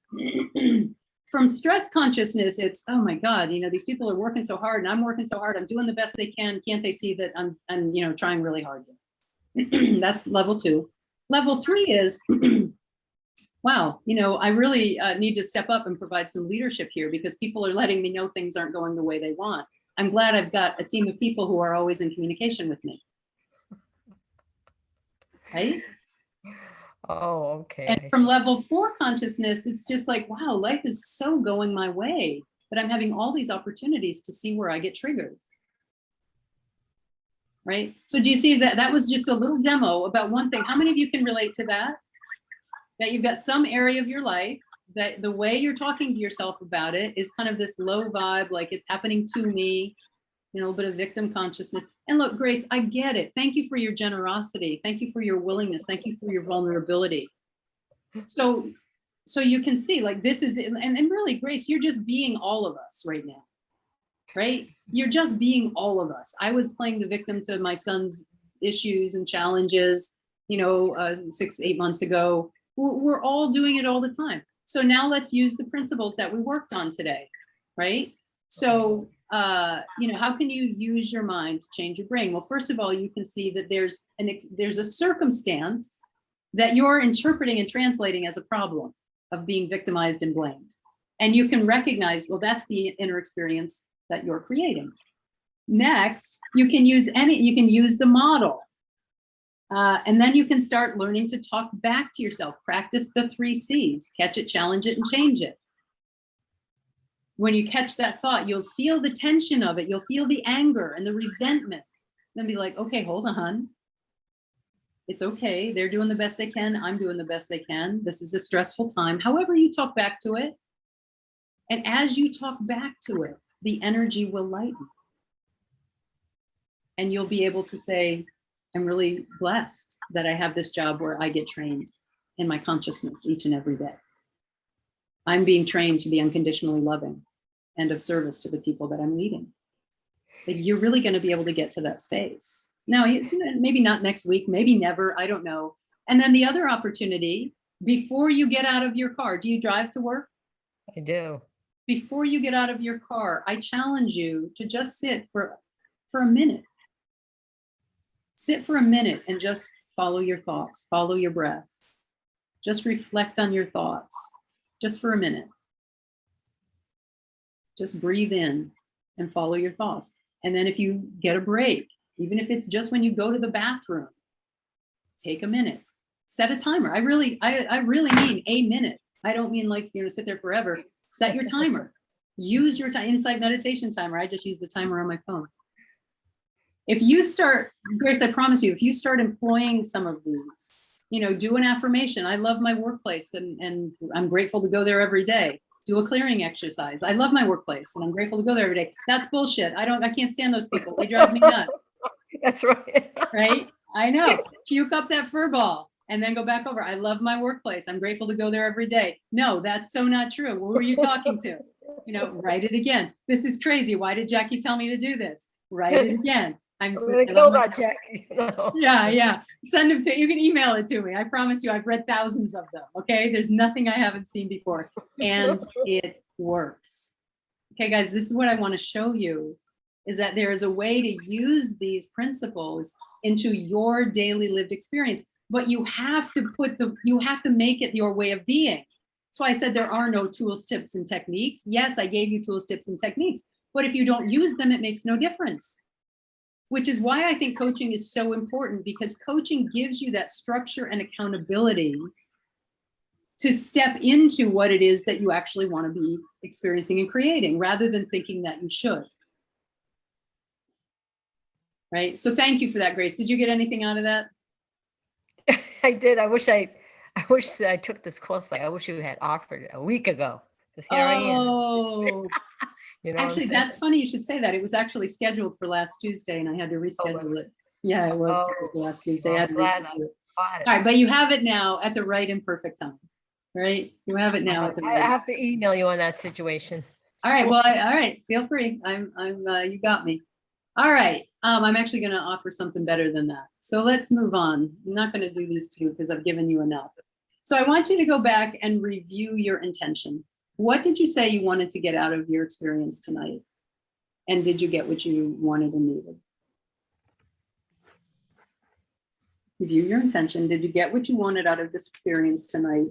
From stress consciousness, it's, oh my God, these people are working so hard and I'm working so hard. I'm doing the best they can. Can't they see that I'm trying really hard? That's level 2. Level 3 is, wow, I really need to step up and provide some leadership here because people are letting me know things aren't going the way they want. I'm glad I've got a team of people who are always in communication with me. Right? oh, okay. And I from see. level 4 consciousness, it's just like, wow, life is so going my way, but I'm having all these opportunities to see where I get triggered. Right? So do you see that was just a little demo about one thing? How many of you can relate to that? That you've got some area of your life that the way you're talking to yourself about it is kind of this low vibe, like it's happening to me, a little bit of victim consciousness. And look, Grace, I get it. Thank you for your generosity. Thank you for your willingness. Thank you for your vulnerability. So you can see like this is, and really, Grace, you're just being all of us right now, right? You're just being all of us. I was playing the victim to my son's issues and challenges, 6-8 months ago. We're all doing it all the time. So now let's use the principles that we worked on today, right? So, how can you use your mind to change your brain? Well, first of all, you can see that there's a circumstance that you're interpreting and translating as a problem of being victimized and blamed. And you can recognize, well, that's the inner experience that you're creating. Next, you can use the model. And then you can start learning to talk back to yourself. Practice the 3 C's. Catch it, challenge it, and change it. When you catch that thought, you'll feel the tension of it. You'll feel the anger and the resentment. Then be like, okay, hold on. It's okay. They're doing the best they can. I'm doing the best they can. This is a stressful time. However you talk back to it. And as you talk back to it, the energy will lighten. And you'll be able to say, I'm really blessed that I have this job where I get trained in my consciousness each and every day. I'm being trained to be unconditionally loving and of service to the people that I'm leading. Like, you're really going to be able to get to that space. Now, maybe not next week, maybe never, I don't know. And then the other opportunity, before you get out of your car, do you drive to work? I do. Before you get out of your car, I challenge you to just sit for a minute. Sit for a minute and just follow your thoughts, follow your breath. Just reflect on your thoughts, just for a minute. Just breathe in and follow your thoughts. And then if you get a break, even if it's just when you go to the bathroom, take a minute, set a timer. I really mean a minute. I don't mean like, sit there forever. Set your timer. Use your insight meditation timer. I just use the timer on my phone. If you start, Grace, I promise you, if you start employing some of these, do an affirmation. I love my workplace and I'm grateful to go there every day. Do a clearing exercise. I love my workplace and I'm grateful to go there every day. That's bullshit. I can't stand those people. They drive me nuts. That's right. Right? I know. Puke up that fur ball and then go back over. I love my workplace. I'm grateful to go there every day. No, that's so not true. Who are you talking to? Write it again. This is crazy. Why did Jackie tell me to do this? Write it again. I'm going to kill that, Jackie. Yeah. Send them to, you can email it to me. I promise you, I've read thousands of them. Okay. There's nothing I haven't seen before and it works. Okay, guys, this is what I want to show you is that there is a way to use these principles into your daily lived experience, but you have to make it your way of being. That's why I said there are no tools, tips, and techniques. Yes, I gave you tools, tips, and techniques, but if you don't use them, it makes no difference. Which is why I think coaching is so important, because coaching gives you that structure and accountability to step into what it is that you actually want to be experiencing and creating, rather than thinking that you should. Right? So thank you for that, Grace. Did you get anything out of that? I did. I wish that I took this course. I wish you had offered it a week ago. 'cause here I am. Oh, You know what I'm actually, saying? that's funny you should say that. It was actually scheduled for last Tuesday and I had to reschedule it. Yeah, it was Oh, scheduled for last Tuesday. I well, had to I'm glad reschedule it. Got it. All right, but you have it now at the right and perfect time, right? You have it now at the I right. have to email you on that situation. All right, well, all right, feel free. You got me. All right, I'm actually gonna offer something better than that. So let's move on. I'm not gonna do these two because I've given you enough. So I want you to go back and review your intention. What did you say you wanted to get out of your experience tonight? And did you get what you wanted and needed? Review your intention. Did you get what you wanted out of this experience tonight?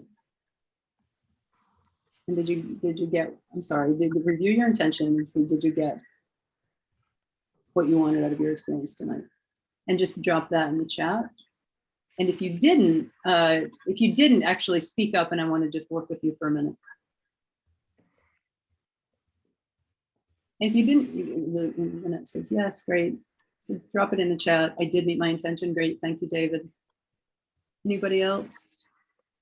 And did you get, I'm sorry, did you review your intention and see, did you get what you wanted out of your experience tonight? And just drop that in the chat. And if you didn't actually speak up, and I want to just work with you for a minute. And if you didn't, the minute says yes, great. So drop it in the chat. I did meet my intention. Great, thank you, David. Anybody else?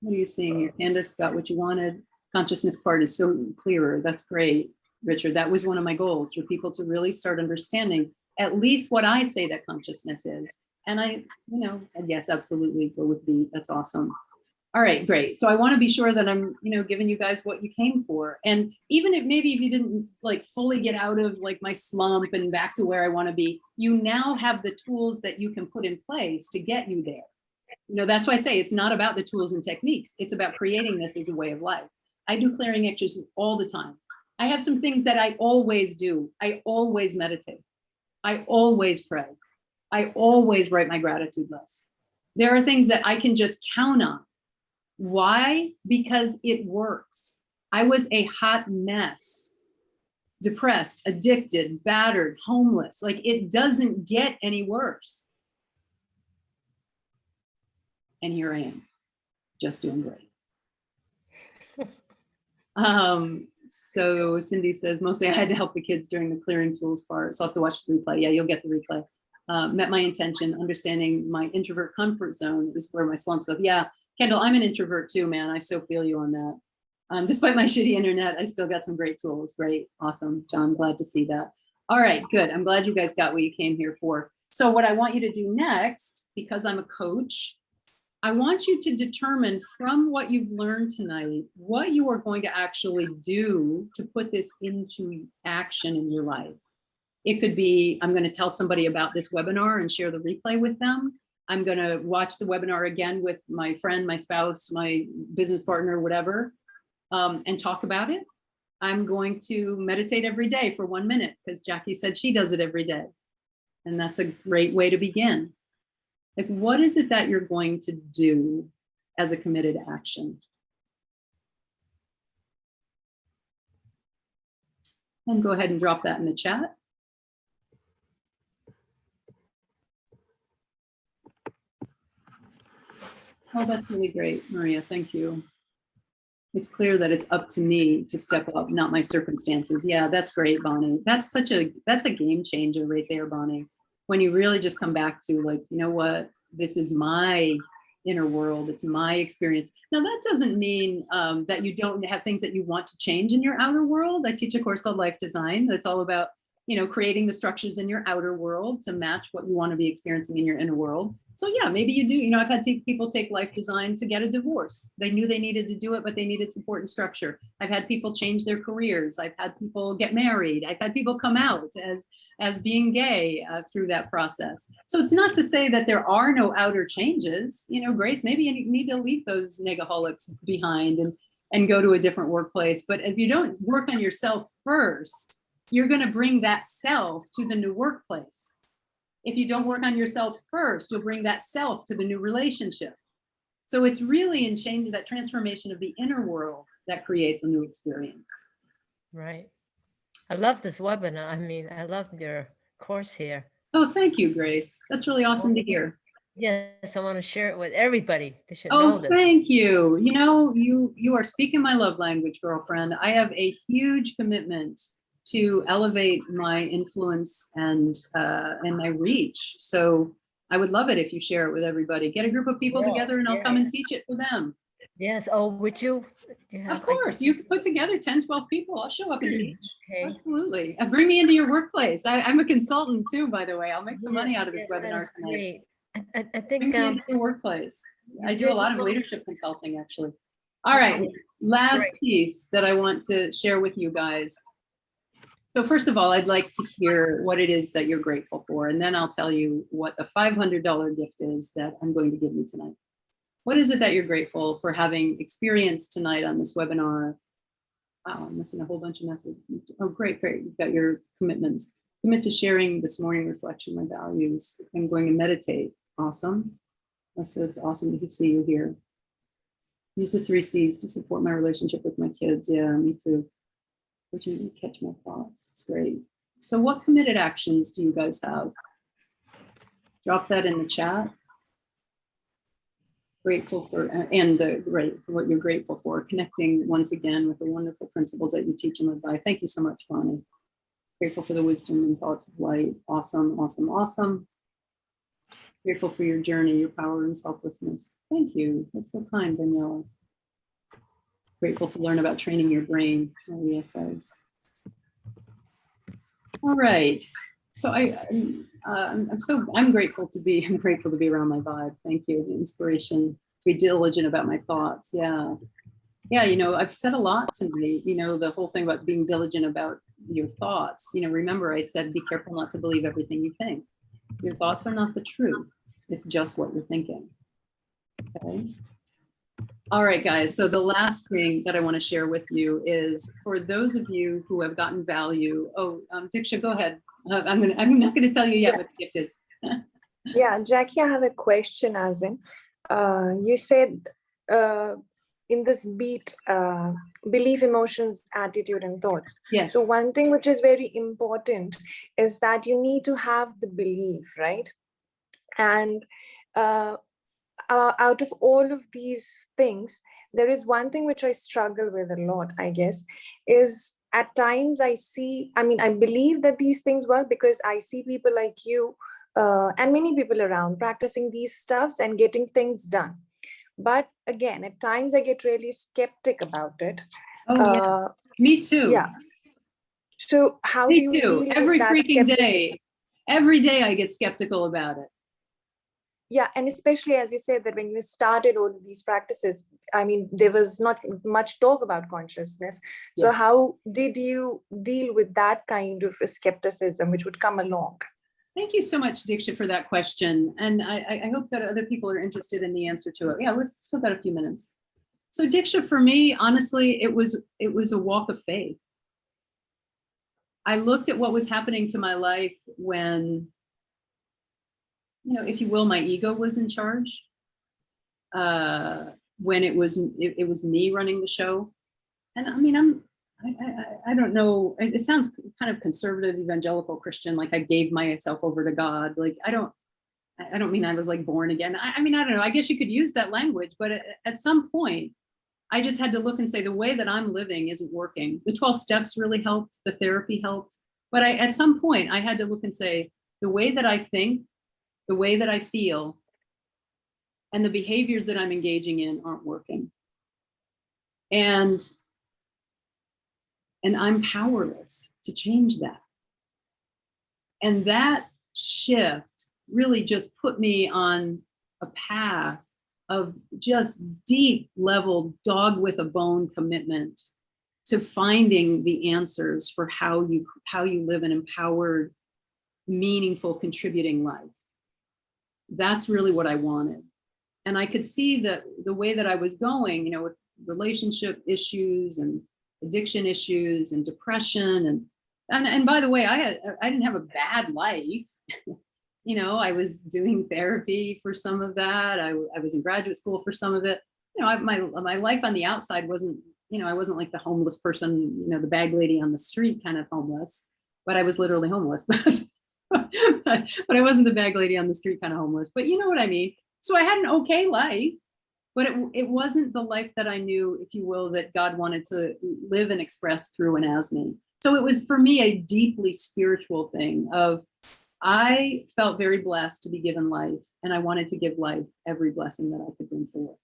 What are you seeing here? Candace, got what you wanted. Consciousness part is so clearer. That's great, Richard. That was one of my goals, for people to really start understanding at least what I say that consciousness is. And I, yes, absolutely go with B. That's awesome. All right, great. So I want to be sure that I'm, giving you guys what you came for. And even if maybe if you didn't like fully get out of like my slump and back to where I want to be, you now have the tools that you can put in place to get you there. That's why I say it's not about the tools and techniques. It's about creating this as a way of life. I do clearing exercises all the time. I have some things that I always do. I always meditate. I always pray. I always write my gratitude list. There are things that I can just count on. Why? Because it works. I was a hot mess, depressed, addicted, battered, homeless. Like, it doesn't get any worse. And here I am, just doing great. So Cindy says, mostly I had to help the kids during the clearing tools part. So I'll have to watch the replay. Yeah, you'll get the replay. Met my intention, understanding my introvert comfort zone is where my slumps of. Yeah, Kendall, I'm an introvert too, man. I so feel you on that. Despite my shitty internet, I still got some great tools. Great, awesome, John, glad to see that. All right, good. I'm glad you guys got what you came here for. So what I want you to do next, because I'm a coach, I want you to determine from what you've learned tonight, what you are going to actually do to put this into action in your life. It could be, I'm going to tell somebody about this webinar and share the replay with them. I'm going to watch the webinar again with my friend, my spouse, my business partner, whatever, and talk about it. I'm going to meditate every day for 1 minute because Jackie said she does it every day. And that's a great way to begin. Like, what is it that you're going to do as a committed action? And go ahead and drop that in the chat. Oh, that's really great, Maria. Thank you. It's clear that it's up to me to step up, not my circumstances. Yeah, that's great, Bonnie. That's a game changer right there, Bonnie. When you really just come back to, like, you know what, this is my inner world, it's my experience. Now, that doesn't mean that you don't have things that you want to change in your outer world. I teach a course called Life Design that's all about, creating the structures in your outer world to match what you want to be experiencing in your inner world. So yeah, maybe you do. I've had people take Life Design to get a divorce. They knew they needed to do it, but they needed support and structure. I've had people change their careers. I've had people get married. I've had people come out as being gay through that process. So it's not to say that there are no outer changes. Grace, maybe you need to leave those negaholics behind and go to a different workplace. But if you don't work on yourself first, you're going to bring that self to the new workplace. If you don't work on yourself first, you'll bring that self to the new relationship. So it's really in changing that transformation of the inner world that creates a new experience. Right. I love this webinar. I mean, I love your course here. Oh, thank you, Grace. That's really awesome to hear. Yes, I want to share it with everybody. They should know this. Thank you. You are speaking my love language, girlfriend. I have a huge commitment to elevate my influence and my reach. So I would love it if you share it with everybody. Get a group of people together and I'll come and teach it for them. Yes. Oh, would you? Do you Of have, like, course, you can put together 10, 12 people. I'll show up and teach. Okay. Absolutely. Bring me into your workplace. I'm a consultant too, by the way. I'll make some money Yes, out of this yes, that webinar is tonight. great. I Bring think me into your workplace. you I do a did lot of well. leadership consulting, actually. All right, last piece that I want to share with you guys. So first of all, I'd like to hear what it is that you're grateful for, and then I'll tell you what the $500 gift is that I'm going to give you tonight. What is it that you're grateful for having experienced tonight on this webinar? Wow, I'm missing a whole bunch of messages. Oh, great. You've got your commitments. Commit to sharing this morning reflection, my values. I'm going to meditate. Awesome. So it's awesome to see you here. Use the 3 C's to support my relationship with my kids. Yeah, me too. Opportunity to catch my thoughts. It's great. So what committed actions do you guys have? Drop that in the chat. Grateful for, and what you're grateful for. Connecting once again with the wonderful principles that you teach and live by. Thank you so much, Connie. Grateful for the wisdom and thoughts of light. Awesome, awesome, awesome. Grateful for your journey, your power and selflessness. Thank you. That's so kind, Daniela. Grateful to learn about training your brain. Oh, yes, all right. So I'm grateful to be around my vibe. Thank you. The inspiration to be diligent about my thoughts. Yeah. You know, I've said a lot tonight, you know, the whole thing about being diligent about your thoughts. You know, remember I said, be careful not to believe everything you think. Your thoughts are not the truth. It's just what you're thinking. Okay. All right, guys. So the last thing that I want to share with you is for those of you who have gotten value. Oh, Diksha, go ahead. I'm not going to tell you yet what the gift is. Yeah, Jackie, I have a question. As in, you said in this beat, belief, emotions, attitude, and thoughts. Yes. So one thing which is very important is that you need to have the belief, right? And out of all of these things, there is one thing which I struggle with a lot, I guess, is at times I believe that these things work because I see people like you and many people around practicing these stuffs and getting things done. But again, at times I get really skeptic about it. Oh, yeah. Me too. Yeah. So how do you deal every with that freaking skepticism? day? Every day I get skeptical about it. Yeah, and especially as you said that when you started all of these practices, I mean, there was not much talk about consciousness. So Yes. how did you deal with that kind of skepticism which would come along? Thank you so much, Diksha, for that question. And I hope that other people are interested in the answer to it. Yeah, we've still got a few minutes. So Diksha, for me, honestly, it was a walk of faith. I looked at what was happening to my life when, you know, if you will, my ego was in charge. When it was me running the show. And I mean, I don't know, it sounds kind of conservative, evangelical Christian, like I gave myself over to God. Like, I don't mean I was like born again. I mean, I don't know, I guess you could use that language, but at some point, I just had to look and say, the way that I'm living isn't working. The 12 steps really helped, the therapy helped. But at some point, I had to look and say, the way that I think, the way that I feel, and the behaviors that I'm engaging in aren't working. And I'm powerless to change that. And that shift really just put me on a path of just deep level dog with a bone commitment to finding the answers for how you live an empowered, meaningful, contributing life. That's really what I wanted. And I could see that the way that I was going, you know, with relationship issues and addiction issues and depression and by the way, I didn't have a bad life. You know, I was doing therapy for some of that. I was in graduate school for some of it. You know, my life on the outside wasn't, you know, I wasn't like the homeless person, you know, the bag lady on the street kind of homeless, but I was literally homeless. But I wasn't the bag lady on the street kind of homeless. But you know what I mean? So I had an okay life, but it wasn't the life that I knew, if you will, that God wanted to live and express through and as me. So it was for me a deeply spiritual thing of, I felt very blessed to be given life, and I wanted to give life every blessing that I could bring forth.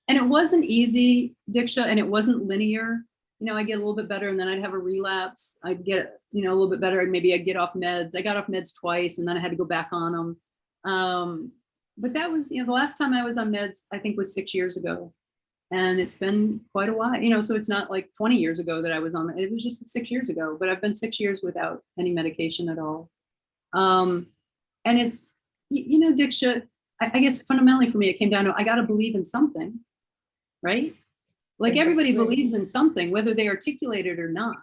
And it wasn't easy, Diksha, and it wasn't linear. You know, I get a little bit better and then I'd have a relapse. I'd get, you know, a little bit better and maybe I'd get off meds. I got off meds twice and then I had to go back on them. But that was, you know, the last time I was on meds, I think was 6 years ago. And it's been quite a while, you know, so it's not like 20 years ago that I was on it was just 6 years ago, but I've been 6 years without any medication at all. And it's, you know, Diksha, I guess fundamentally for me, it came down to, I got to believe in something, right? Like everybody believes in something, whether they articulate it or not.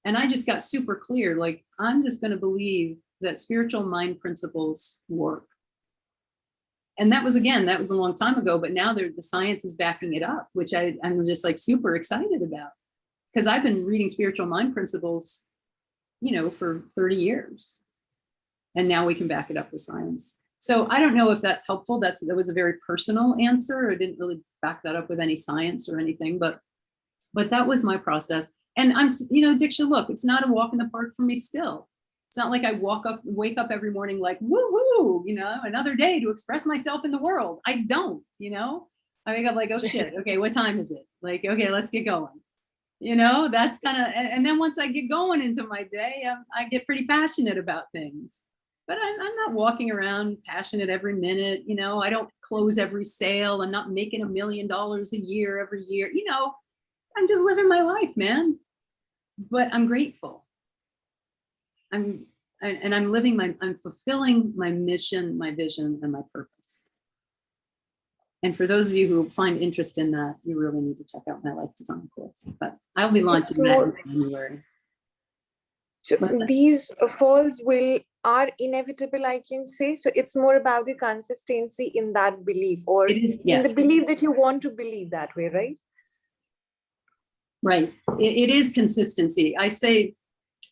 And I just got super clear, like, I'm just going to believe that spiritual mind principles work. And that was, again, that was a long time ago, but now the science is backing it up, which I'm just like super excited about, because I've been reading spiritual mind principles, you know, for 30 years. And now we can back it up with science. So I don't know if that's helpful. That was a very personal answer. I didn't really back that up with any science or anything, but that was my process. And I'm, you know, Diksha, look, it's not a walk in the park for me still. It's not like I wake up every morning like, woo woo, you know, another day to express myself in the world. I don't, you know, I wake up like, oh shit, okay, what time is it? Like, okay, let's get going. You know, that's kind of, and then once I get going into my day, I get pretty passionate about things. But I'm not walking around passionate every minute, you know, I don't close every sale. I'm not making $1 million a year every year, you know, I'm just living my life, man. But I'm grateful. I'm fulfilling my mission, my vision, and my purpose. And for those of you who find interest in that, you really need to check out my life design course. But I'll be launching that in January. So these falls are inevitable, I can say. So it's more about the consistency in that belief, or it is, in the belief that you want to believe that way, right? Right. It is consistency. I say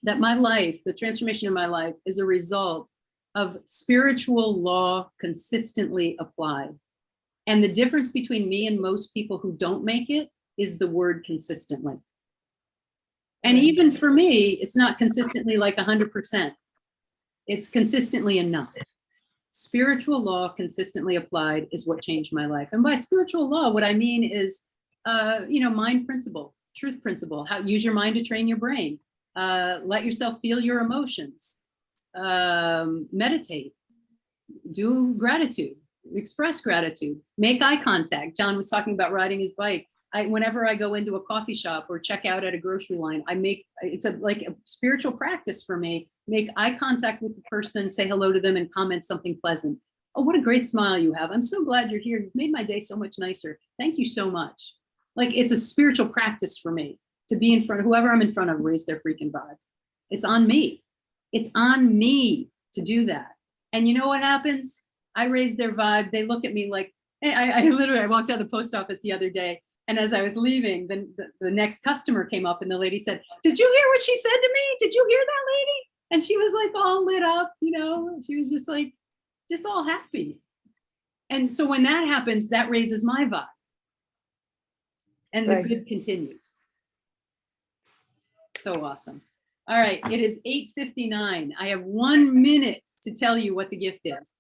that my life, the transformation of my life, is a result of spiritual law consistently applied. And the difference between me and most people who don't make it is the word consistently. And even for me, it's not consistently like 100%. It's consistently enough. Spiritual law consistently applied is what changed my life. And by spiritual law, what I mean is, you know, mind principle, truth principle, how use your mind to train your brain. Let yourself feel your emotions, meditate, do gratitude, express gratitude, make eye contact. John was talking about riding his bike. Whenever I go into a coffee shop or check out at a grocery line, it's like a spiritual practice for me. Make eye contact with the person, say hello to them, and comment something pleasant. Oh, what a great smile you have. I'm so glad you're here. You've made my day so much nicer. Thank you so much. Like, it's a spiritual practice for me to be in front of whoever I'm in front of, raise their freaking vibe. It's on me. It's on me to do that. And you know what happens? I raise their vibe. They look at me like, hey, I walked out of the post office the other day. And as I was leaving, then the next customer came up and the lady said, did you hear what she said to me? Did you hear that lady? And she was like all lit up, you know, she was just like, just all happy. And so when that happens, that raises my vibe. And the good continues. So awesome. All right, it is 8:59. I have 1 minute to tell you what the gift is.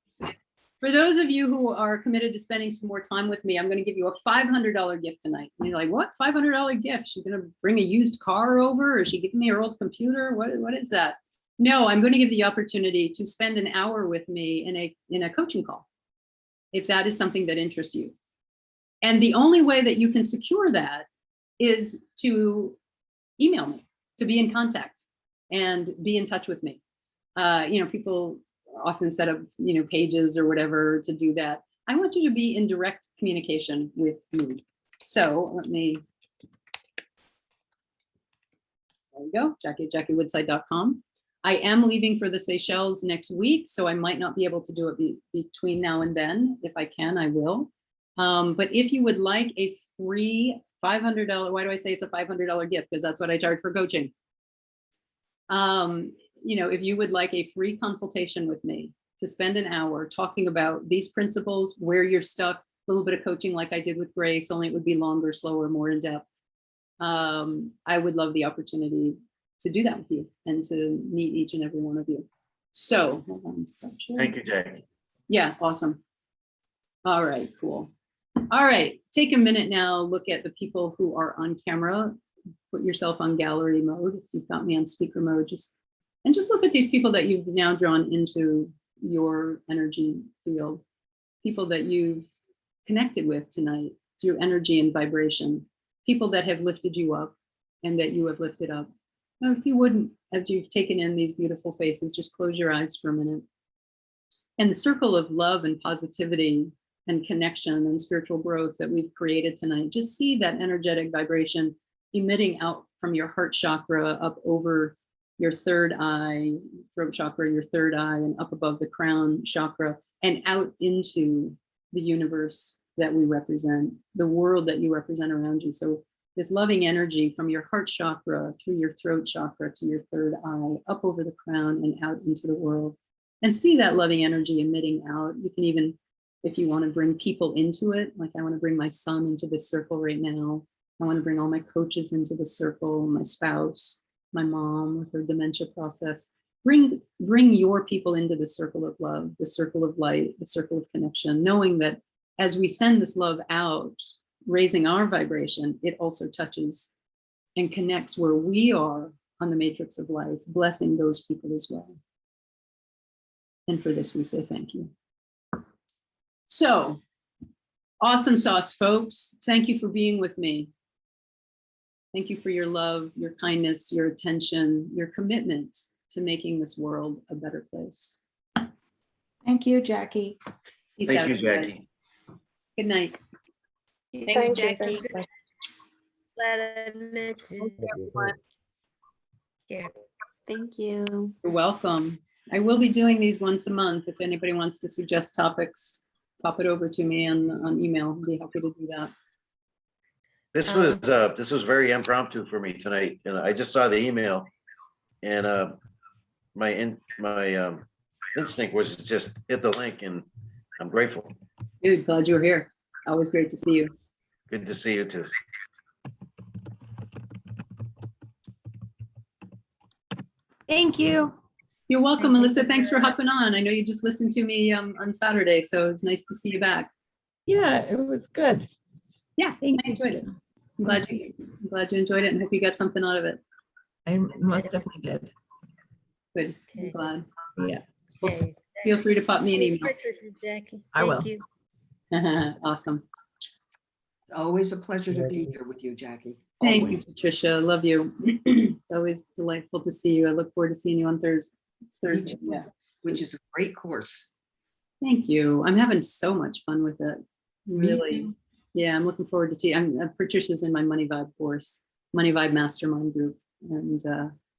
For those of you who are committed to spending some more time with me, I'm going to give you a $500 gift tonight. And you're like, what? $500 gift? She's going to bring a used car over? Or is she giving me her old computer? What is that? No, I'm going to give the opportunity to spend an hour with me in a coaching call, if that is something that interests you. And the only way that you can secure that is to email me, to be in contact and be in touch with me. You know, people often set up, you know, pages or whatever to do that. I want you to be in direct communication with me. So let me, there you go, JackieWoodside.com. I am leaving for the Seychelles next week, so I might not be able to do it between now and then. If I can, I will. But if you would like a free $500, why do I say it's a $500 gift? Because that's what I charge for coaching. You know, if you would like a free consultation with me to spend an hour talking about these principles, where you're stuck, a little bit of coaching like I did with Grace, only it would be longer, slower, more in depth. I would love the opportunity to do that with you and to meet each and every one of you. So hold on, stop sharing. Thank you, Jackie. Yeah, awesome. All right, cool. All right, take a minute now, look at the people who are on camera. Put yourself on gallery mode. If you've got me on speaker mode, just look at these people that you've now drawn into your energy field, people that you've connected with tonight through energy and vibration, people that have lifted you up and that you have lifted up. Now, if you wouldn't, as you've taken in these beautiful faces, just close your eyes for a minute. And the circle of love and positivity and connection and spiritual growth that we've created tonight, just see that energetic vibration emitting out from your heart chakra up over your third eye, throat chakra, your third eye, and up above the crown chakra, and out into the universe that we represent, the world that you represent around you. So this loving energy from your heart chakra through your throat chakra to your third eye, up over the crown and out into the world. And see that loving energy emitting out. You can even, if you want to bring people into it, like I want to bring my son into this circle right now. I want to bring all my coaches into the circle, my spouse, my mom with her dementia process. Bring your people into the circle of love, the circle of light, the circle of connection, knowing that as we send this love out, raising our vibration, it also touches and connects where we are on the matrix of life, blessing those people as well. And for this, we say thank you. So, awesome sauce, folks. Thank you for being with me. Thank you for your love, your kindness, your attention, your commitment to making this world a better place. Thank you, Jackie. Peace Thank out, you, everybody. Jackie. Good night. Thank you. Jackie. Thank you. Glad I met you. Yeah. Thank you. You're welcome. I will be doing these once a month. If anybody wants to suggest topics, pop it over to me on email. I'll be happy to do that. This was very impromptu for me tonight, and I just saw the email, and my instinct was to just hit the link, and I'm grateful. Dude, glad you were here. Always great to see you. Good to see you too. Thank you. You're welcome, Melissa. Thanks for hopping on. I know you just listened to me on Saturday, so it's nice to see you back. Yeah, it was good. Yeah, I enjoyed it. I'm glad you enjoyed it and hope you got something out of it. I most definitely did. Good. I'm Okay. glad. Yeah, Okay. Feel free to pop me an email. Jackie. I will. Thank you. Awesome. It's always a pleasure to be here with you, Jackie. Thank you, Always. Patricia. Love you. It's always delightful to see you. I look forward to seeing you on Thursday. too. Yeah. Which is a great course. Thank you. I'm having so much fun with it. Me Really. too. Yeah, I'm looking forward to teaching. Patricia's in my Money Vibe course, Money Vibe Mastermind group. And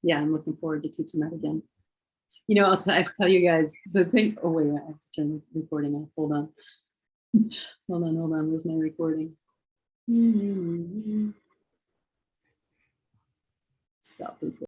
yeah, I'm looking forward to teaching that again. You know, I tell you guys the thing. Oh, wait, I have to turn the recording off. Hold on. Hold on. Where's my recording? Stop recording.